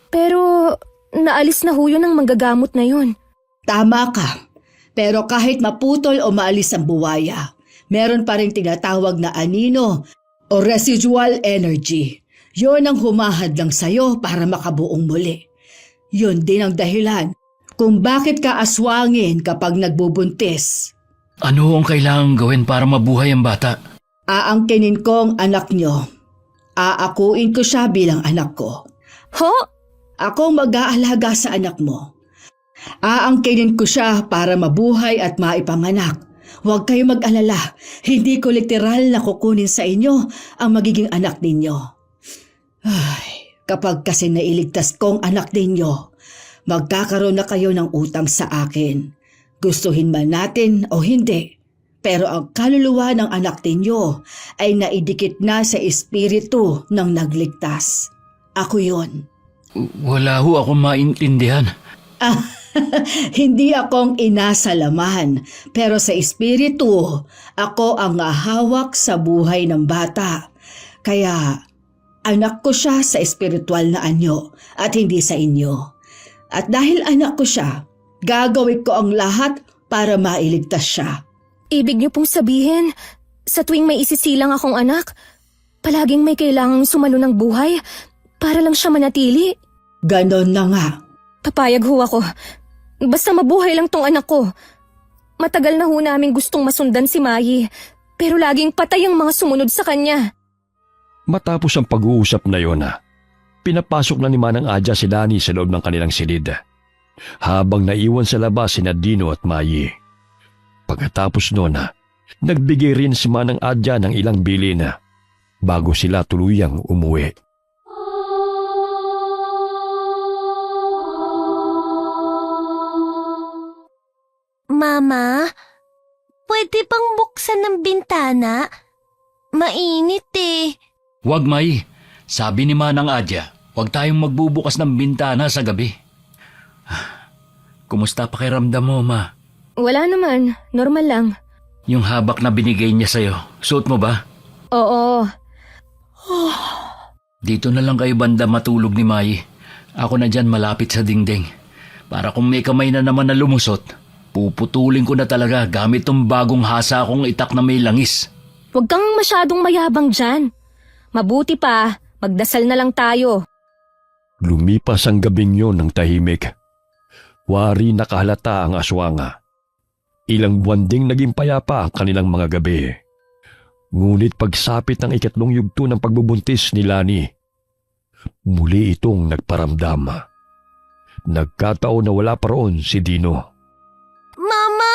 Pero naalis na ho yun ang manggagamot na yun. Tama ka. Pero kahit maputol o maalis ang buwaya, meron pa rin tinatawag na anino o residual energy. Yon ang humahadlang sa'yo para makabuong muli. Yon din ang dahilan kung bakit ka aswangin kapag nagbubuntis. Ano ang kailangang gawin para mabuhay ang bata? Aangkinin ko ang anak nyo. Aakuin ko siya bilang anak ko. Ho? Ako ang mag-aalaga sa anak mo. Aangkinin ko siya para mabuhay at maipanganak. Huwag kayo mag-alala. Hindi ko literal na kukunin sa inyo ang magiging anak ninyo. Ay, kapag kasi nailigtas kong anak ninyo, magkakaroon na kayo ng utang sa akin. Gustuhin man natin o hindi. Pero ang kaluluwa ng anak ninyo ay naidikit na sa espiritu ng nagligtas. Ako yun. Wala ho akong maintindihan. Hindi akong ina sa laman, pero sa espiritu, ako ang hawak sa buhay ng bata. Kaya, anak ko siya sa espiritual na anyo at hindi sa inyo. At dahil anak ko siya, gagawin ko ang lahat para mailigtas siya. Ibig niyo pong sabihin, sa tuwing may isisilang akong anak, palaging may kailangang sumalo ng buhay para lang siya manatili? Ganon na nga. Papayag ho ako. Basta mabuhay lang tong anak ko. Matagal na ho namin gustong masundan si Mayi, pero laging patay ang mga sumunod sa kanya. Matapos ang pag-uusap na yon, pinapasok na ni Manang Adya si Lani sa loob ng kanilang silid, habang naiwan sa labas si Dino at Mayi. Pagkatapos noon, nagbigay rin si Manang Adya ng ilang bilin bago sila tuluyang umuwi. Mama, pwede bang buksan ng bintana? Mainit eh. Huwag, May. Sabi ni Manang Adya, huwag tayong magbubukas ng bintana sa gabi. Kumusta pakiramdam mo, Ma? Wala naman, normal lang. Yung habak na binigay niya sa'yo, suot mo ba? Oo. Dito na lang kayo banda matulog ni Mai. Ako na dyan malapit sa dingding. Para kung may kamay na naman na lumusot, puputulin ko na talaga gamit tong bagong hasa kong itak na may langis. Huwag kang masyadong mayabang dyan. Mabuti pa, magdasal na lang tayo. Lumipas ang gabing yon ng tahimik. Wari nakahalata ang aswanga. Ilang buwan ding naging payapa ang kanilang mga gabi. Ngunit pagsapit ng ikatlong yugto ng pagbubuntis ni Lani, muli itong nagparamdam. Nagkataon na wala pa roon si Dino. Mama,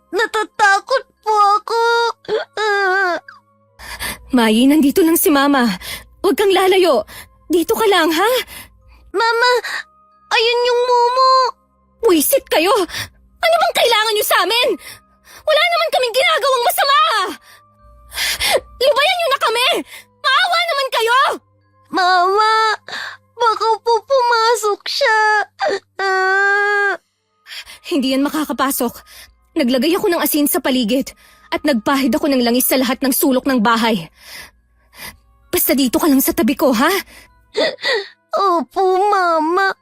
natatakot po ako. Mayi, nandito lang si Mama. Huwag kang lalayo. Dito ka lang, ha? Mama, ayun yung Momo. Wisit kayo! Ano bang kailangan niyo sa amin? Wala naman kaming ginagawang masama! Lubayan niyo na kami! Maawa naman kayo! Mama, baka po pumasok siya. Hindi yan makakapasok. Naglagay ako ng asin sa paligid at nagpahid ako ng langis sa lahat ng sulok ng bahay. Basta dito ka lang sa tabi ko, ha? Opo, Mama.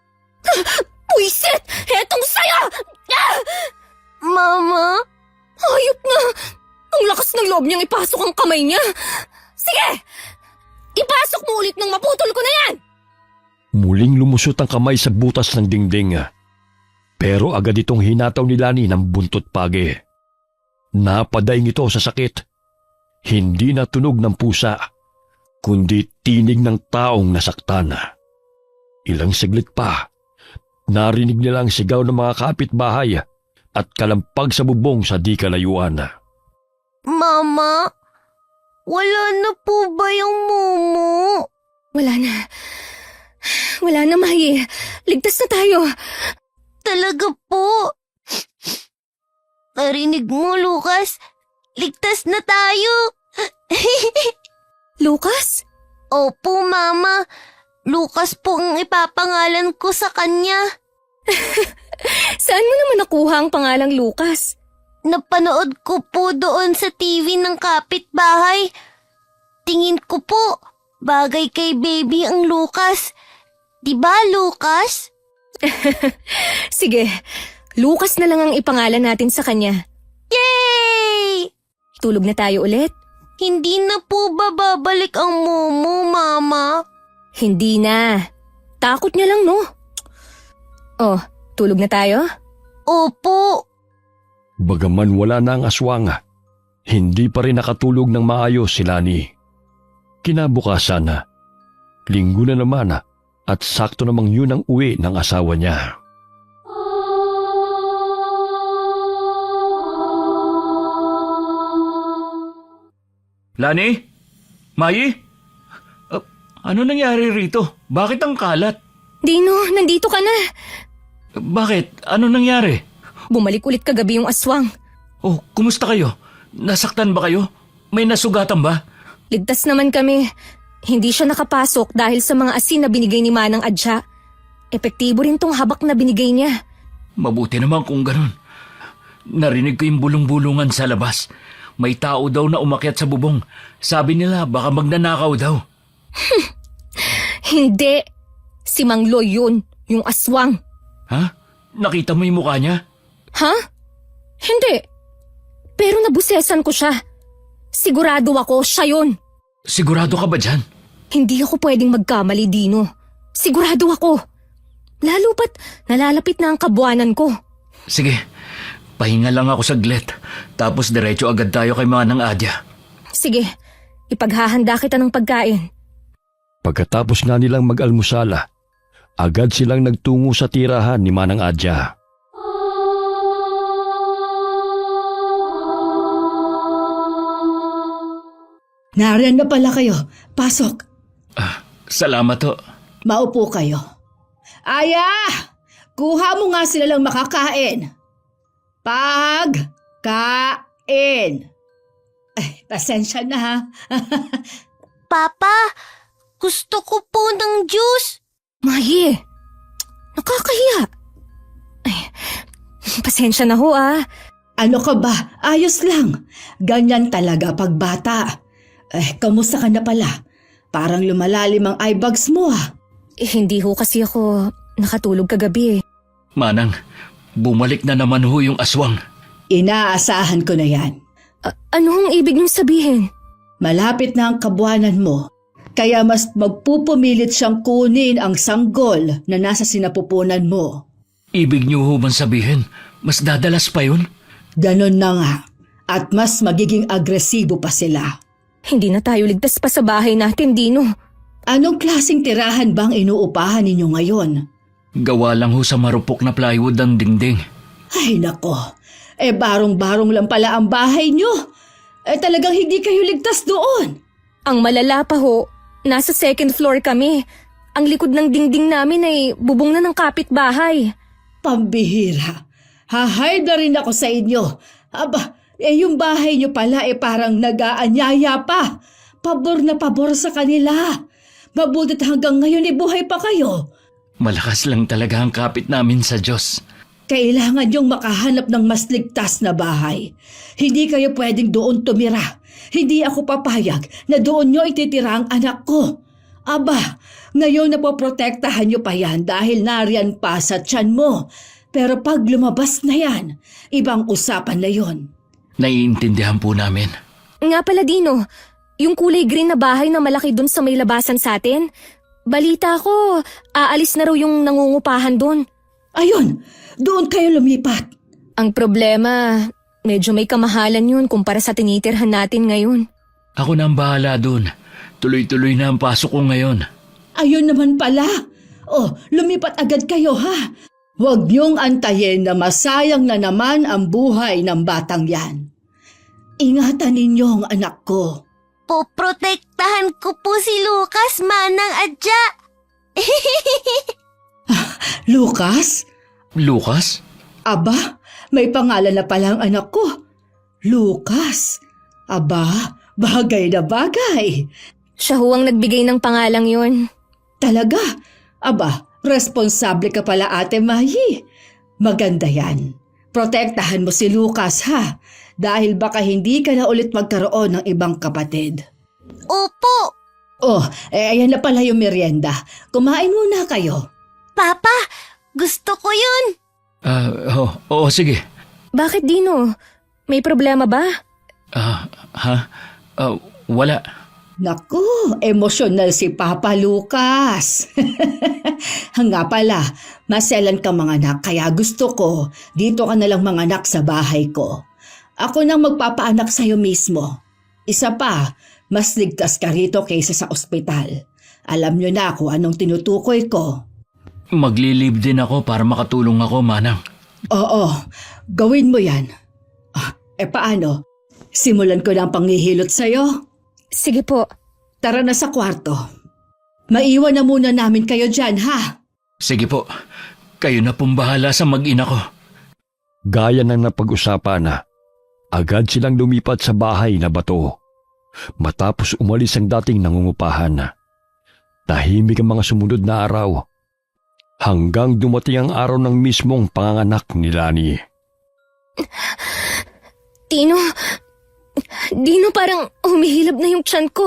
Wisit! Hetong saya! Mama? Hayop na! Ang lakas ng loob niyang ipasok ang kamay niya. Sige! Ipasok mo ulit nang maputol ko na yan! Muling lumusot ang kamay sa butas ng dingding. Pero agad itong hinataw ni Lani ng buntot pagi. Napadaing ito sa sakit. Hindi na tunog ng pusa, kundi tinig ng taong nasaktan. Ilang saglit pa, narinig nila ang sigaw ng mga kapitbahay at kalampag sa bubong sa di kalayuan. Mama, wala na po ba yung Momo? Wala na. Wala na, Mayi. Ligtas na tayo. Talaga po. Narinig mo, Lucas? Ligtas na tayo. Lucas? Opo, Mama. Lucas po ang ipapangalan ko sa kanya. Saan mo naman nakuha ang pangalang Lucas? Napanood ko po doon sa TV ng kapitbahay. Tingin ko po, bagay kay baby ang Lucas. Diba, Lucas? Sige, Lucas na lang ang ipangalan natin sa kanya. Yay! Tulog na tayo ulit? Hindi na po ba babalik ang Momo, Mama? Hindi na. Takot niya lang, no? Oh, tulog na tayo? Opo. Bagaman wala na ang aswang, hindi pa rin nakatulog ng maayos si Lani. Kinabukasan, linggo na naman at sakto namang yun ang uwi ng asawa niya. Lani? Mayi? Ano nangyari rito? Bakit ang kalat? Dino, nandito ka na. Bakit? Ano nangyari? Bumalik ulit kagabi yung aswang. Oh, kumusta kayo? Nasaktan ba kayo? May nasugatan ba? Ligtas naman kami. Hindi siya nakapasok dahil sa mga asin na binigay ni Manang Adya. Epektibo rin tong habak na binigay niya. Mabuti naman kung ganun. Narinig ko yung bulong-bulungan sa labas. May tao daw na umakyat sa bubong. Sabi nila baka magnanakaw daw. Hindi. Si Mang Loy yun, yung aswang. Ha? Nakita mo yung mukha niya? Ha? Hindi. Pero nabusesan ko siya. Sigurado ako, siya yun. Sigurado ka ba dyan? Hindi ako pwedeng magkamali, Dino. Sigurado ako. Lalo pat nalalapit na ang kabuanan ko. Sige, pahinga lang ako saglit. Tapos diretso agad tayo kay Manang Adya. Sige, ipaghahanda kita ng pagkain. Pagkatapos nga nilang mag-almusala, agad silang nagtungo sa tirahan ni Manang Adya. Nariyan na pala kayo. Pasok. Salamat ho. Maupo kayo. Aya! Kuha mo nga sila lang makakain. Pagkain. Ay, pasensya na ha. Papa, gusto ko po ng juice. Mahi, nakakahiya. Ay, pasensya na ho ah. Ano ka ba? Ayos lang. Ganyan talaga pag bata. Kamusta ka na pala? Parang lumalalim ang eye bags mo ah. Hindi ho kasi ako nakatulog kagabi. Manang, bumalik na naman ho yung aswang. Inaasahan ko na yan. Ano ang ibig niyong sabihin? Malapit na ang kabuanan mo. Kaya mas magpupumilit siyang kunin ang sanggol na nasa sinapupunan mo. Ibig niyo ho bang sabihin, mas dadalas pa yun? Ganon na nga. At mas magiging agresibo pa sila. Hindi na tayo ligtas pa sa bahay natin, Dino. Anong klaseng tirahan bang inuupahan ninyo ngayon? Gawa lang ho sa marupok na plywood ang dingding. Ay nako, barong-barong lang pala ang bahay nyo. Talagang hindi kayo ligtas doon. Ang malala pa ho, nasa second floor kami. Ang likod ng dingding namin ay bubong na ng kapitbahay. Pambihira. Hahide na rin ako sa inyo. Aba, yung bahay nyo pala parang nag-aanyaya pa. Pabor na pabor sa kanila. Mabutit hanggang ngayon buhay pa kayo. Malakas lang talaga ang kapit namin sa Diyos. Kailangan yung makahanap ng mas ligtas na bahay. Hindi kayo pwedeng doon tumira. Hindi ako papayag na doon nyo ititira ang anak ko. Aba, ngayon napoprotektahan nyo pa yan dahil nariyan pa sa tiyan mo. Pero pag lumabas na yan, ibang usapan na yon. Naiintindihan po namin. Nga pala, Dino, yung kulay green na bahay na malaki dun sa may labasan sa atin, balita ko, aalis na raw yung nangungupahan dun. Ayun, doon kayo lumipat. Ang problema, medyo may kamahalan yun kumpara sa tinitirhan natin ngayon. Ako na ang bahala dun. Tuloy-tuloy na ang pasok ko ngayon. Ayun naman pala. Lumipat agad kayo ha. Huwag niyong antayin na masayang na naman ang buhay ng batang yan. Ingatan ninyo ang anak ko. Poprotektahan ko po si Lucas, Manang Adya. Lucas? Lucas? Aba, may pangalan na pala ang anak ko. Lucas. Aba, bagay na bagay. Siya ho ang nagbigay ng pangalang yun. Talaga? Aba, responsable ka pala Ate Mahi. Maganda yan. Protektahan mo si Lucas ha. Dahil baka hindi ka na ulit magkaroon ng ibang kapatid. Opo. Ayan na pala yung merienda. Kumain muna kayo. Papa, gusto ko yun. Oo, sige. Bakit, Dino? May problema ba? Wala. Naku, emosyonal si Papa Lucas. Nga pala, maselan ka manganak kaya gusto ko dito ka nalang manganak sa bahay ko. Ako nang magpapaanak sa'yo mismo. Isa pa, mas ligtas ka rito kaysa sa ospital. Alam nyo na kung anong tinutukoy ko. Maglilib din ako para makatulong ako, Manang. Oo, gawin mo yan. Paano? Simulan ko na ang panghihilot sa'yo? Sige po. Tara na sa kwarto. Maiwan na muna namin kayo dyan, ha? Sige po. Kayo na pong bahala sa mag-ina ko. Gaya ng napag-usapan na, agad silang lumipat sa bahay na bato. Matapos umalis ang dating nangungupahan na. Tahimik ang mga sumunod na araw. hanggang dumating ang araw ng mismong panganganak ni Lani. Dino, parang humihilab na yung tiyan ko.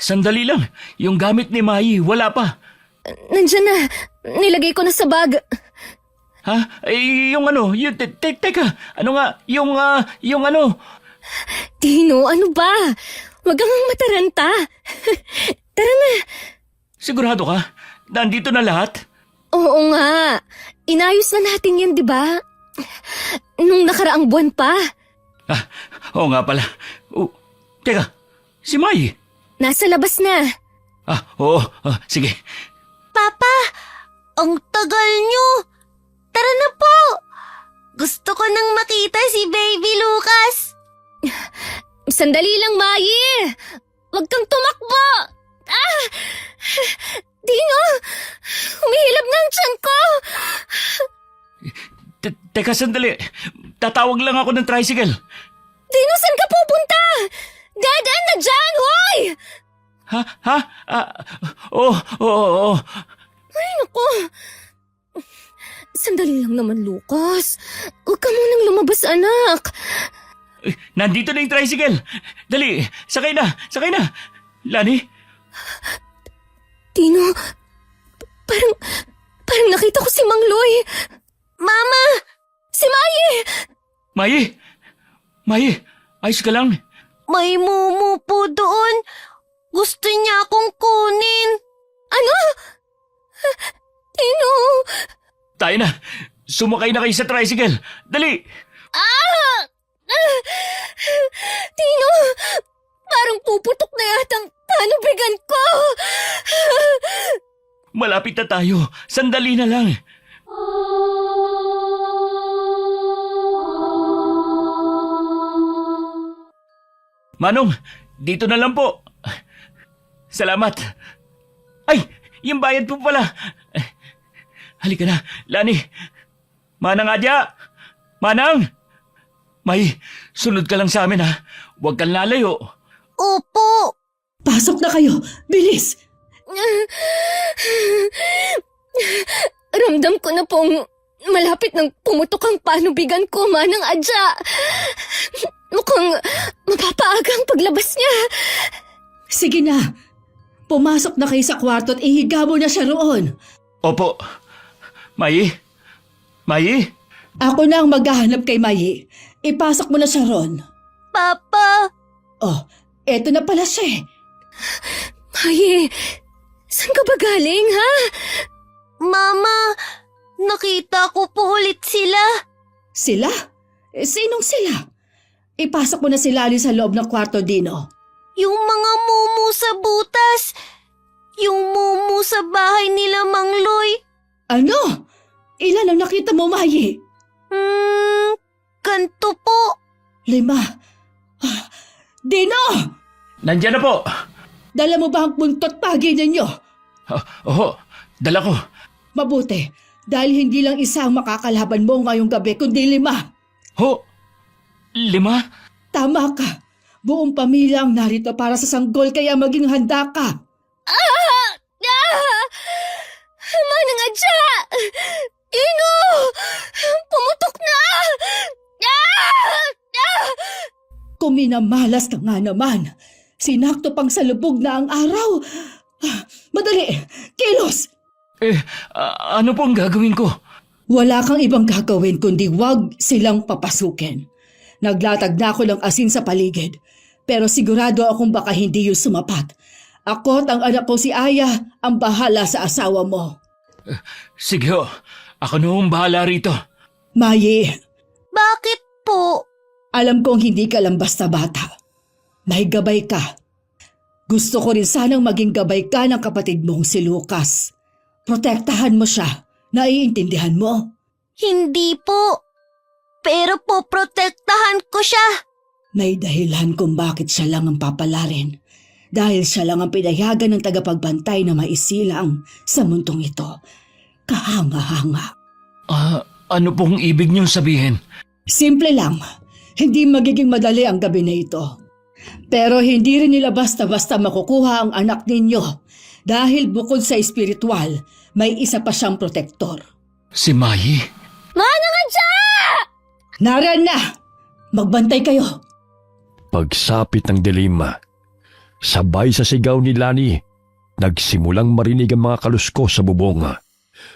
Sandali lang, yung gamit ni Mai, wala pa. Nandyan na, nilagay ko na sa bag. Ha? Yung ano, teka, ano nga, yung ano, Dino, ano ba? Huwag kang mataranta. Tara na. sigurado ka? Nandito na lahat? Oo nga. Inayos na natin yan, di ba? Nung nakaraang buwan pa. Ah, oo nga pala. Teka, si Mai. Nasa labas na. Oo, sige. Papa, ang tagal nyo. Tara na po. Gusto ko nang makita si Baby Lucas. Sandali lang, Mayi. Huwag kang tumakbo. Dino, humihilab na ang tiyan ko. Teka, sandali. Tatawag lang ako ng tricycle. Dino, saan ka pupunta? Dadaan na dyan, hoy! Ha? Oo. Ay, naku. Sandali lang naman, Lucas. Huwag ka munang lumabas, anak. Nandito na yung tricycle. Dali, sakay na. Lani? Dino, parang nakita ko si Mang Loy. Mama! Si Mayi! Mai, ayos ka lang? May mumu po doon. Gusto niya akong kunin. Ano? Dino! Tayo na. Sumakay na kayo sa tricycle. Dali. Dino! Parang puputok na yatang panubigan ko! Malapit na tayo. Sandali na lang. Manong, dito na lang po. Salamat. Ay, yung bayad po pala. Halika na, Lani. Manang Adya! Manang! May, sunod ka lang sa amin ha. Huwag kang lalayo. Opo. Pasok na kayo! Bilis! Ramdam ko na pong malapit nang pumutok ang panubigan ko, Manang Adya. Mukhang mapapaaga ang paglabas niya. Sige na! Pumasok na kayo sa kwarto at ihiga mo na siya roon. Opo. Mai? Ako na ang maghahanap kay Mayi. Ipasok mo na siya roon. Papa. Oh, eto na pala siya eh. Mayi, saan ka ba galing, ha? Mama, nakita ko po ulit sila. Sila? Sinong sila? Ipasok mo na si Lali sa loob ng kwarto, Dino. Yung mga mumu sa butas. Yung mumu sa bahay nila Mang Loy. Ano? Ilan ang nakita mo, Mayi? Ganto po. 5. Dino! Nandiyan na po. Dala mo ba ang buntot pagi ninyo? Oo, dala ko. Mabuti, dahil hindi lang isa ang makakalaban mo ngayong gabi, kundi 5. Ho? 5? Tama ka. Buong pamilya ang narito para sa sanggol kaya maging handa ka. Manang Adya! Dino! Pumutok na! Kung minamalas ka nga naman, sinakto pang salubog na ang araw. Madali, kilos! Ano pong gagawin ko? Wala kang ibang gagawin kundi wag silang papasukin. Naglatag na ako ng asin sa paligid, pero sigurado akong baka hindi yun sumapat. Ako at ang anak ko si Aya ang bahala sa asawa mo. Sige ho, ako noong bahala rito. Mayi, Bakit po? alam kong hindi ka lang basta bata. May gabay ka. Gusto ko rin sanang maging gabay ka ng kapatid mong si Lucas. Protektahan mo siya. Naiintindihan mo? Hindi po. Pero po protektahan ko siya. May dahilan kung bakit siya lang ang papalarin. Dahil siya lang ang pinayagan ng tagapagbantay na maisilang sa mundong ito. Kahanga-hanga. Ano pong ibig niyong sabihin? Simple lang. Hindi magiging madali ang gabi na ito. Pero hindi rin nila basta-basta makukuha ang anak ninyo. Dahil bukod sa espiritual, may isa pa siyang protektor. Si Mayi? Manang Adya! Naran na! Magbantay kayo! Pagsapit ng dilim, sabay sa sigaw ni Lani, nagsimulang marinig ang mga kaluskos sa bubong.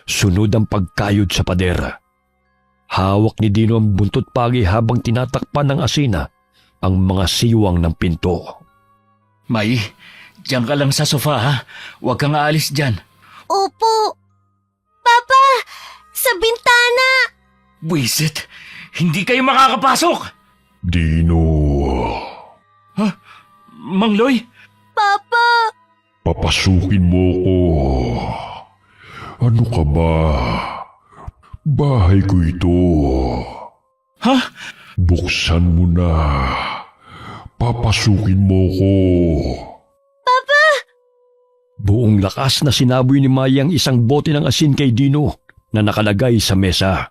Sunod ang pagkayod sa pader. Hawak ni Dino ang buntot pagi habang tinatakpan ng asina ang mga siwang ng pinto. Mayi, diyan ka lang sa sofa ha. Huwag kang aalis dyan. Opo. Papa, sa bintana. Buisit, hindi kayo makakapasok! Dino, Mang Loy? Papa, papasukin mo ko. Ano ka ba? Bahay ko ito. Ha? Buksan mo na. Papasukin mo ko. Buong lakas na sinaboy ni Maya ang isang bote ng asin kay Dino na nakalagay sa mesa.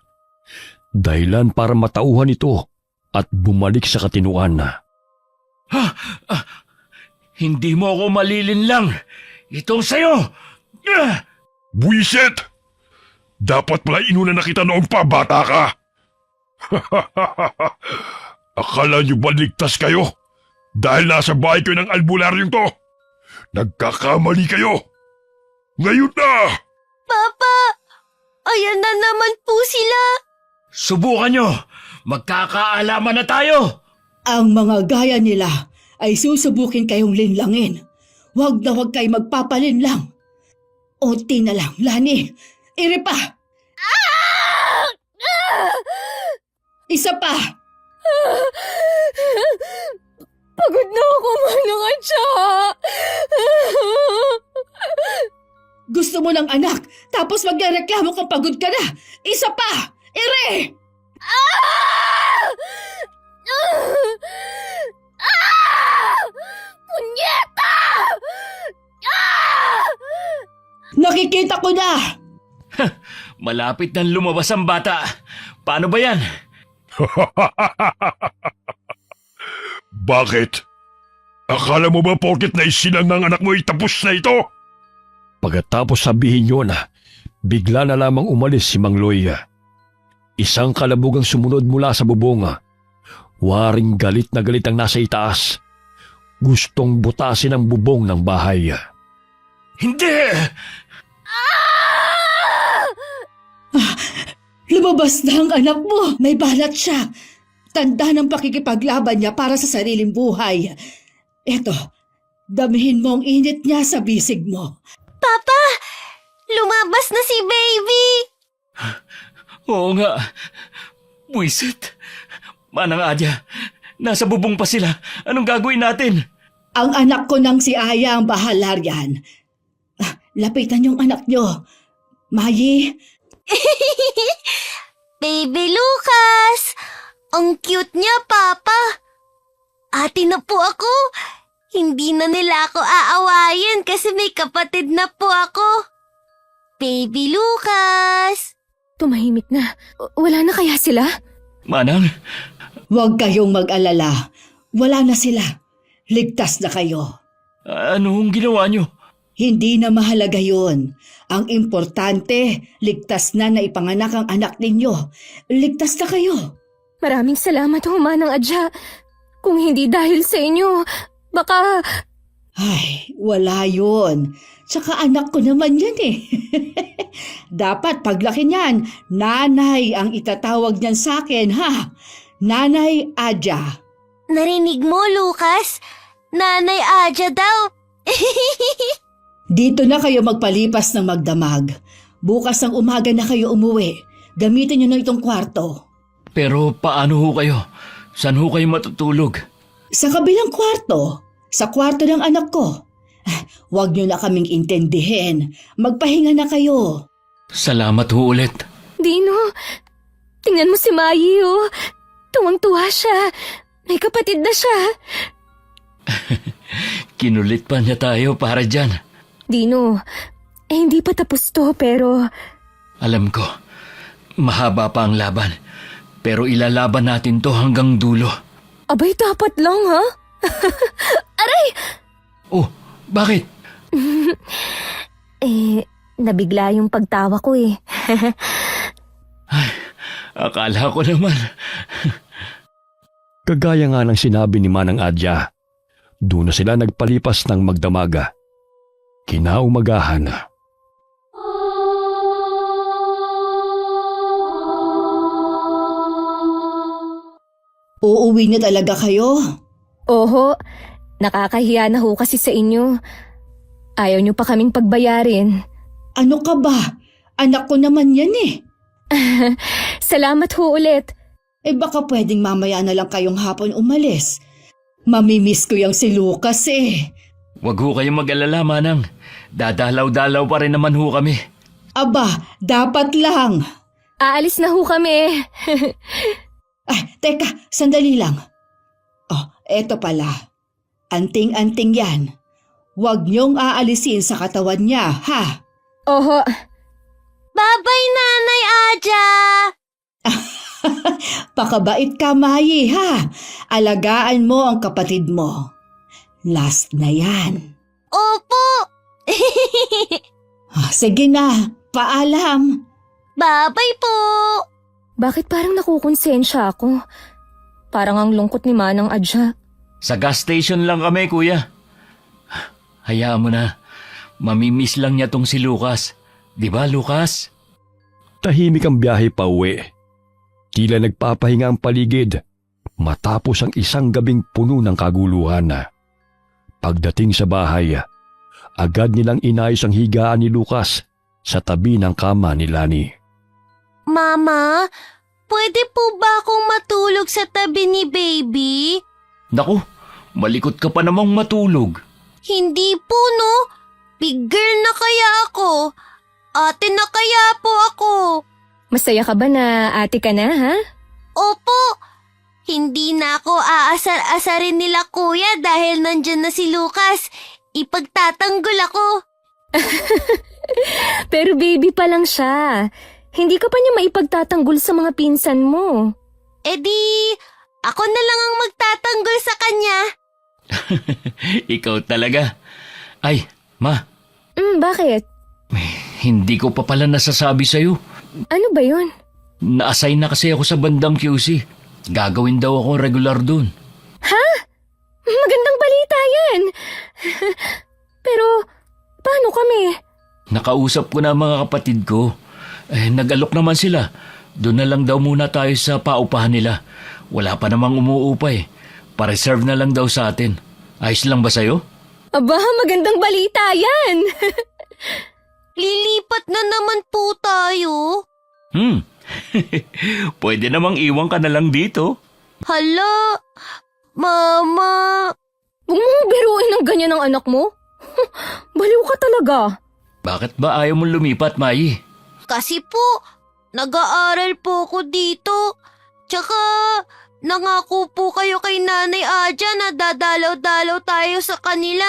Dahilan para matauhan ito at bumalik sa katinuan. Hindi mo ako malilinlang. Itong sayo! Buisit! Dapat pala inuna na kita noong pa, bata ka! Akala niyo ba ligtas kayo? Dahil nasa bahay kayo ng albularyong to? Nagkakamali kayo! Ngayon na! Papa, ayan na naman po sila. Subukan nyo! Magkakaalaman na tayo! Ang mga gaya nila ay susubukin kayong linlangin. Huwag na huwag kayo magpapalinlang. Unti na lang, Lani. Iri pa! Isa pa! Pagod na ako, Manang Adya! Gusto mo ng anak, tapos magreklamo kang pagod ka na. Isa pa! Iri! Punyeta! Nakikita ko na! Malapit nang lumabas ang bata. Paano ba yan? Bakit? Akala mo ba porket naisinang ng anak mo ay tapos na ito? Pagkatapos sabihin yun, bigla na lamang umalis si Mang Loy. Isang kalabugang sumunod mula sa bubong. Waring galit na galit ang nasa itaas. Gustong butasin ang bubong ng bahay. Hindi! Lumabas na ang anak mo. May balat siya. Tanda ng pakikipaglaban niya para sa sariling buhay. Eto, damihin mo ang init niya sa bisig mo. Papa, lumabas na si baby. Oo nga. Buisit. Manang Adya, nasa bubong pa sila. Anong gagawin natin? Ang anak ko nang si Aya ang bahala riyan. Lapitan yung anak niyo. Mayi, Baby Lucas, ang cute niya, Papa. Ate na po ako. Hindi na nila ako aawayin kasi may kapatid na po ako. Baby Lucas. Tumahimik na. Wala na kaya sila? Manang, huwag kayong mag-alala. Wala na sila. Ligtas na kayo. anong ginawa nyo? Hindi na mahalaga yun. Ang importante, ligtas na ipanganak ang anak ninyo. Ligtas na kayo. Maraming salamat ho, Manang Adya. Kung hindi dahil sa inyo, baka... Ay, wala yun. Tsaka anak ko naman yan eh. Dapat paglaki niyan, nanay ang itatawag niyan sa akin, ha? Nanay Adya. Narinig mo, Lucas? Nanay Adya daw. Dito na kayo magpalipas ng magdamag. Bukas ng umaga na kayo umuwi. Gamitin niyo na itong kwarto. Pero paano ho kayo? Saan ho kayo matutulog? Sa kabilang kwarto. Sa kwarto ng anak ko. Huwag niyo na kaming intindihin. Magpahinga na kayo. Salamat ho ulit. Dino, tingnan mo si Mayi, oh. Tuwang-tuwa siya. May kapatid na siya. Kinulit pa niya tayo para dyan. Dino, hindi pa tapos to pero... Alam ko, mahaba pa ang laban. Pero ilalaban natin to hanggang dulo. Abay, dapat lang, ha? Aray! Oh, bakit? nabigla yung pagtawa ko eh. Akala ko naman. Kagaya nga ng sinabi ni Manang Adya, doon na sila nagpalipas ng magdamaga. Kinaumagahan. Uuwi na talaga kayo? Oho, nakakahiya na ho kasi sa inyo. Ayaw niyo pa kaming pagbayarin. Ano ka ba? Anak ko naman yan eh. Salamat ho ulit. Baka pwedeng mamaya na lang kayong hapon umalis. Mamimiss ko yung si Lucas eh. Wag ho kayong mag-alala, Manang. Dadalaw-dalaw pa rin naman ho kami. Aba, dapat lang. Aalis na ho kami. Teka, sandali lang. Oh, eto pala. Anting-anting yan. Huwag niyong aalisin sa katawan niya, ha? Oho. Bye-bye, Nanay Adya! Pakabait ka, Mayi, ha? Alagaan mo ang kapatid mo. Last na yan. Opo! Sige na, paalam. Bye-bye po! Bakit parang nakukonsensya ako? Parang ang lungkot ni Manang Adya. Sa gas station lang kami, kuya. Hayaan mo na. Mamimiss lang niya tong si Lucas. Di ba, Lucas? Tahimik ang biyahe pa uwi. Tila nagpapahinga ang paligid matapos ang isang gabing puno ng kaguluhan. Pagdating sa bahay, agad nilang inayos ang higaan ni Lucas sa tabi ng kama ni Lani. Mama, pwede po ba akong matulog sa tabi ni baby? Naku, malikot ka pa namang matulog. Hindi po, no? Big girl na kaya ako. Ate na kaya po ako. Masaya ka ba na ate ka na, ha? Opo. Hindi na ako aasar-asarin nila kuya dahil nandyan na si Lucas. Ipagtatanggol ako. Pero baby pa lang siya. Hindi ka pa niya maipagtatanggol sa mga pinsan mo. E di, ako na lang ang magtatanggol sa kanya. Ikaw talaga. Ay, ma, Bakit? hindi ko pa pala nasasabi sa'yo. Ano ba yun? Na-assign na kasi ako sa bandang QC. Gagawin daw ako regular dun. Ha? Magandang balita yan. Pero, paano kami? Nakausap ko na ang mga kapatid ko. Nag-alok naman sila. Doon na lang daw muna tayo sa paupahan nila. Wala pa namang umuupa eh. Pa-reserve na lang daw sa atin. Ayos lang ba sa'yo? Aba, magandang balita yan. Lilipat na naman po tayo. Pwede namang iwan ka na lang dito. Hala, Mama. Huwag mong biruin ng ganyan ang anak mo. Baliw ka talaga. Bakit ba ayaw mong lumipat, Mai? Kasi po, nag-aaral po ako dito. Tsaka, nangako po kayo kay Nanay Adya na dadalaw-dalaw tayo sa kanila.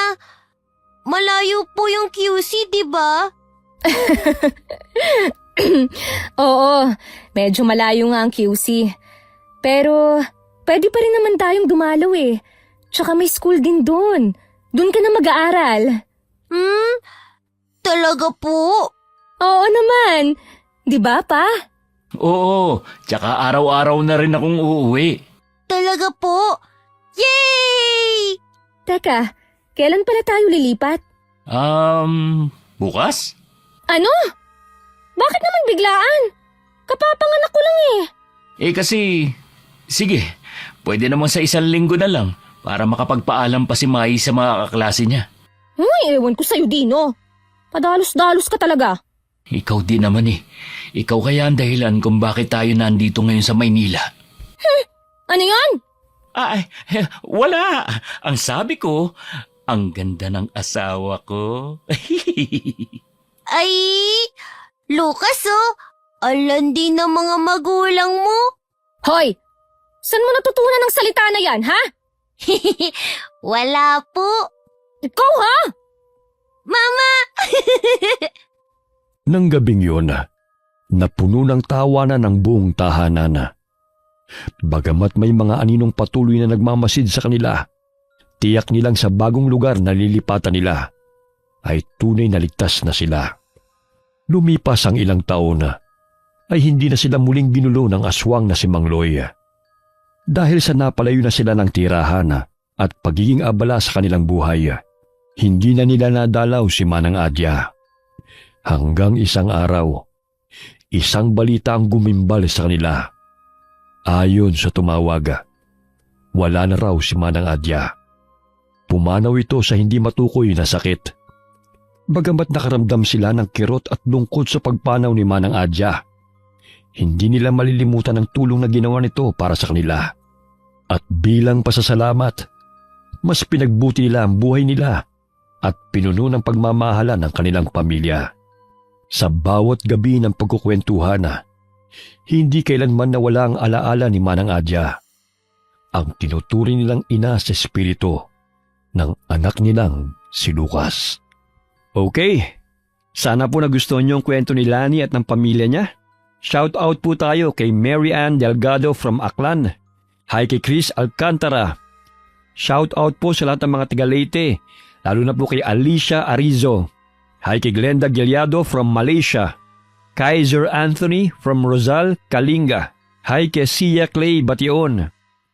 Malayo po yung QC, di ba? Oo, medyo malayo nga ang QC. Pero, pwede pa rin naman tayong dumalaw eh. Tsaka may school din doon. Doon ka na mag-aaral. Talaga po? Oo naman. Di ba, pa? Oo, tsaka araw-araw na rin akong uuwi. Talaga po? Yay! Teka, kailan pala tayo lilipat? Bukas? Ano? Bakit naman biglaan? Kapapanganak ko lang eh. Kasi, sige, pwede naman sa 1 linggo na lang para makapagpaalam pa si Mai sa mga kaklase niya. Ay, ewan ko sa'yo, Dino. Padalos-dalos ka talaga. Ikaw din naman eh. Ikaw kaya ang dahilan kung bakit tayo nandito ngayon sa Maynila. Ano yan? Wala. Ang sabi ko, ang ganda ng asawa ko. Ay, Lucas alandi ng mga magulang mo. Hoy! Saan mo natutunan ng salita na yan, ha? Wala po. Ikaw, ha? Mama! Nang gabing yun, napuno ng tawanan ng buong tahanan. Bagamat may mga aninong patuloy na nagmamasid sa kanila, tiyak nilang sa bagong lugar na lilipatan nila ay tunay na ligtas na sila. Lumipas ang ilang taon ay hindi na sila muling ginulo ng aswang na si Mang Loy. Dahil sa napalayo na sila ng tirahan at pagiging abala sa kanilang buhay, hindi na nila nadalaw si Manang Adya. Hanggang isang araw, isang balita ang gumimbal sa kanila. Ayon sa tumawag, wala na raw si Manang Adya. Pumanaw ito sa hindi matukoy na sakit. Bagamat nakaramdam sila ng kirot at lungkot sa pagpanaw ni Manang Adya, hindi nila malilimutan ang tulong na ginawa nito para sa kanila. At bilang pasasalamat, mas pinagbuti nila ang buhay nila at pinuno ng pagmamahalan ng kanilang pamilya. Sa bawat gabi ng pagkukwentuhan, hindi kailanman nawala ang alaala ni Manang Adya, ang tinuturing nilang ina sa espiritu ng anak nilang si Lucas. Okay, sana po nagustuhan niyo ang kwento ni Lani at ng pamilya niya. Shout out po tayo kay Mary Ann Delgado from Aklan. Hi kay Chris Alcantara. Shout out po sa lahat ng mga taga Leyte, lalo na po kay Alicia Arizo. Hi kay Glenda Gilyado from Malaysia. Kaiser Anthony from Rosal, Kalinga. Hi kay Sia Clay Bation.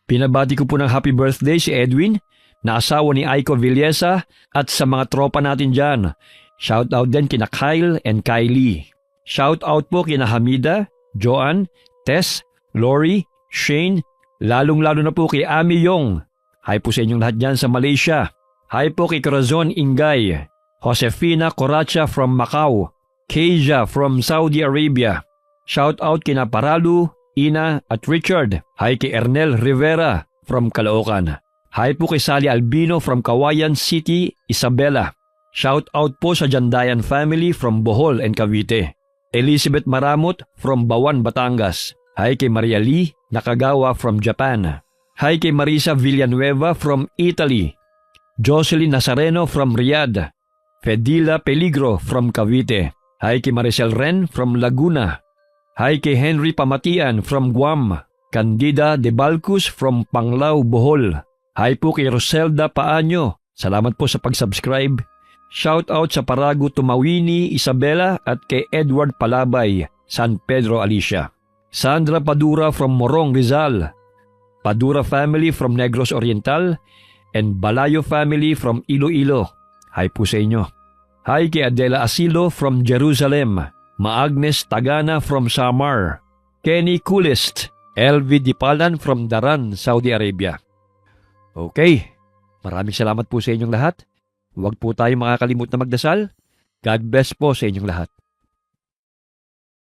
Pinabati ko po ng happy birthday si Edwin, na asawa ni Aiko Villesa, at sa mga tropa natin dyan. Shout out din kina Kyle and Kylie. Shout out po kina Hamida, Joanne, Tess, Lori, Shane, lalong-lalo na po kay Ami Yong. Hi po sa inyong lahat dyan sa Malaysia. Hi po kay Corazon Ingay, Josefina Coracha from Macau, Keija from Saudi Arabia. Shout out kina Paralu, Ina at Richard. Hi kay Ernel Rivera from Caloocan. Hi po kay Sally Albino from Kawayan City, Isabela. Shout out po sa Jandayan family from Bohol and Cavite. Elizabeth Maramot from Bawan, Batangas. Hi kay Maria Lee Nakagawa from Japan. Hi kay Marisa Villanueva from Italy. Jocelyn Nazareno from Riyadh. Fedila Peligro from Cavite. Hi kay Maricel Ren from Laguna. Hi kay Henry Pamatian from Guam. Candida De Balcus from Panglao, Bohol. Hi po kay Roselda Paanyo. Salamat po sa pag-subscribe. Shout out sa Parago Tumawini, Isabela at kay Edward Palabay, San Pedro, Alicia. Sandra Padura from Morong, Rizal. Padura family from Negros Oriental and Balayo family from Iloilo. Hi po sa inyo. Hi kay Adela Asilo from Jerusalem. Maagnes Tagana from Samar. Kenny Coolest. LV Dipalan from Daran, Saudi Arabia. Okay, maraming salamat po sa inyong lahat. Huwag po tayo makakalimut na magdasal. God bless po sa inyong lahat.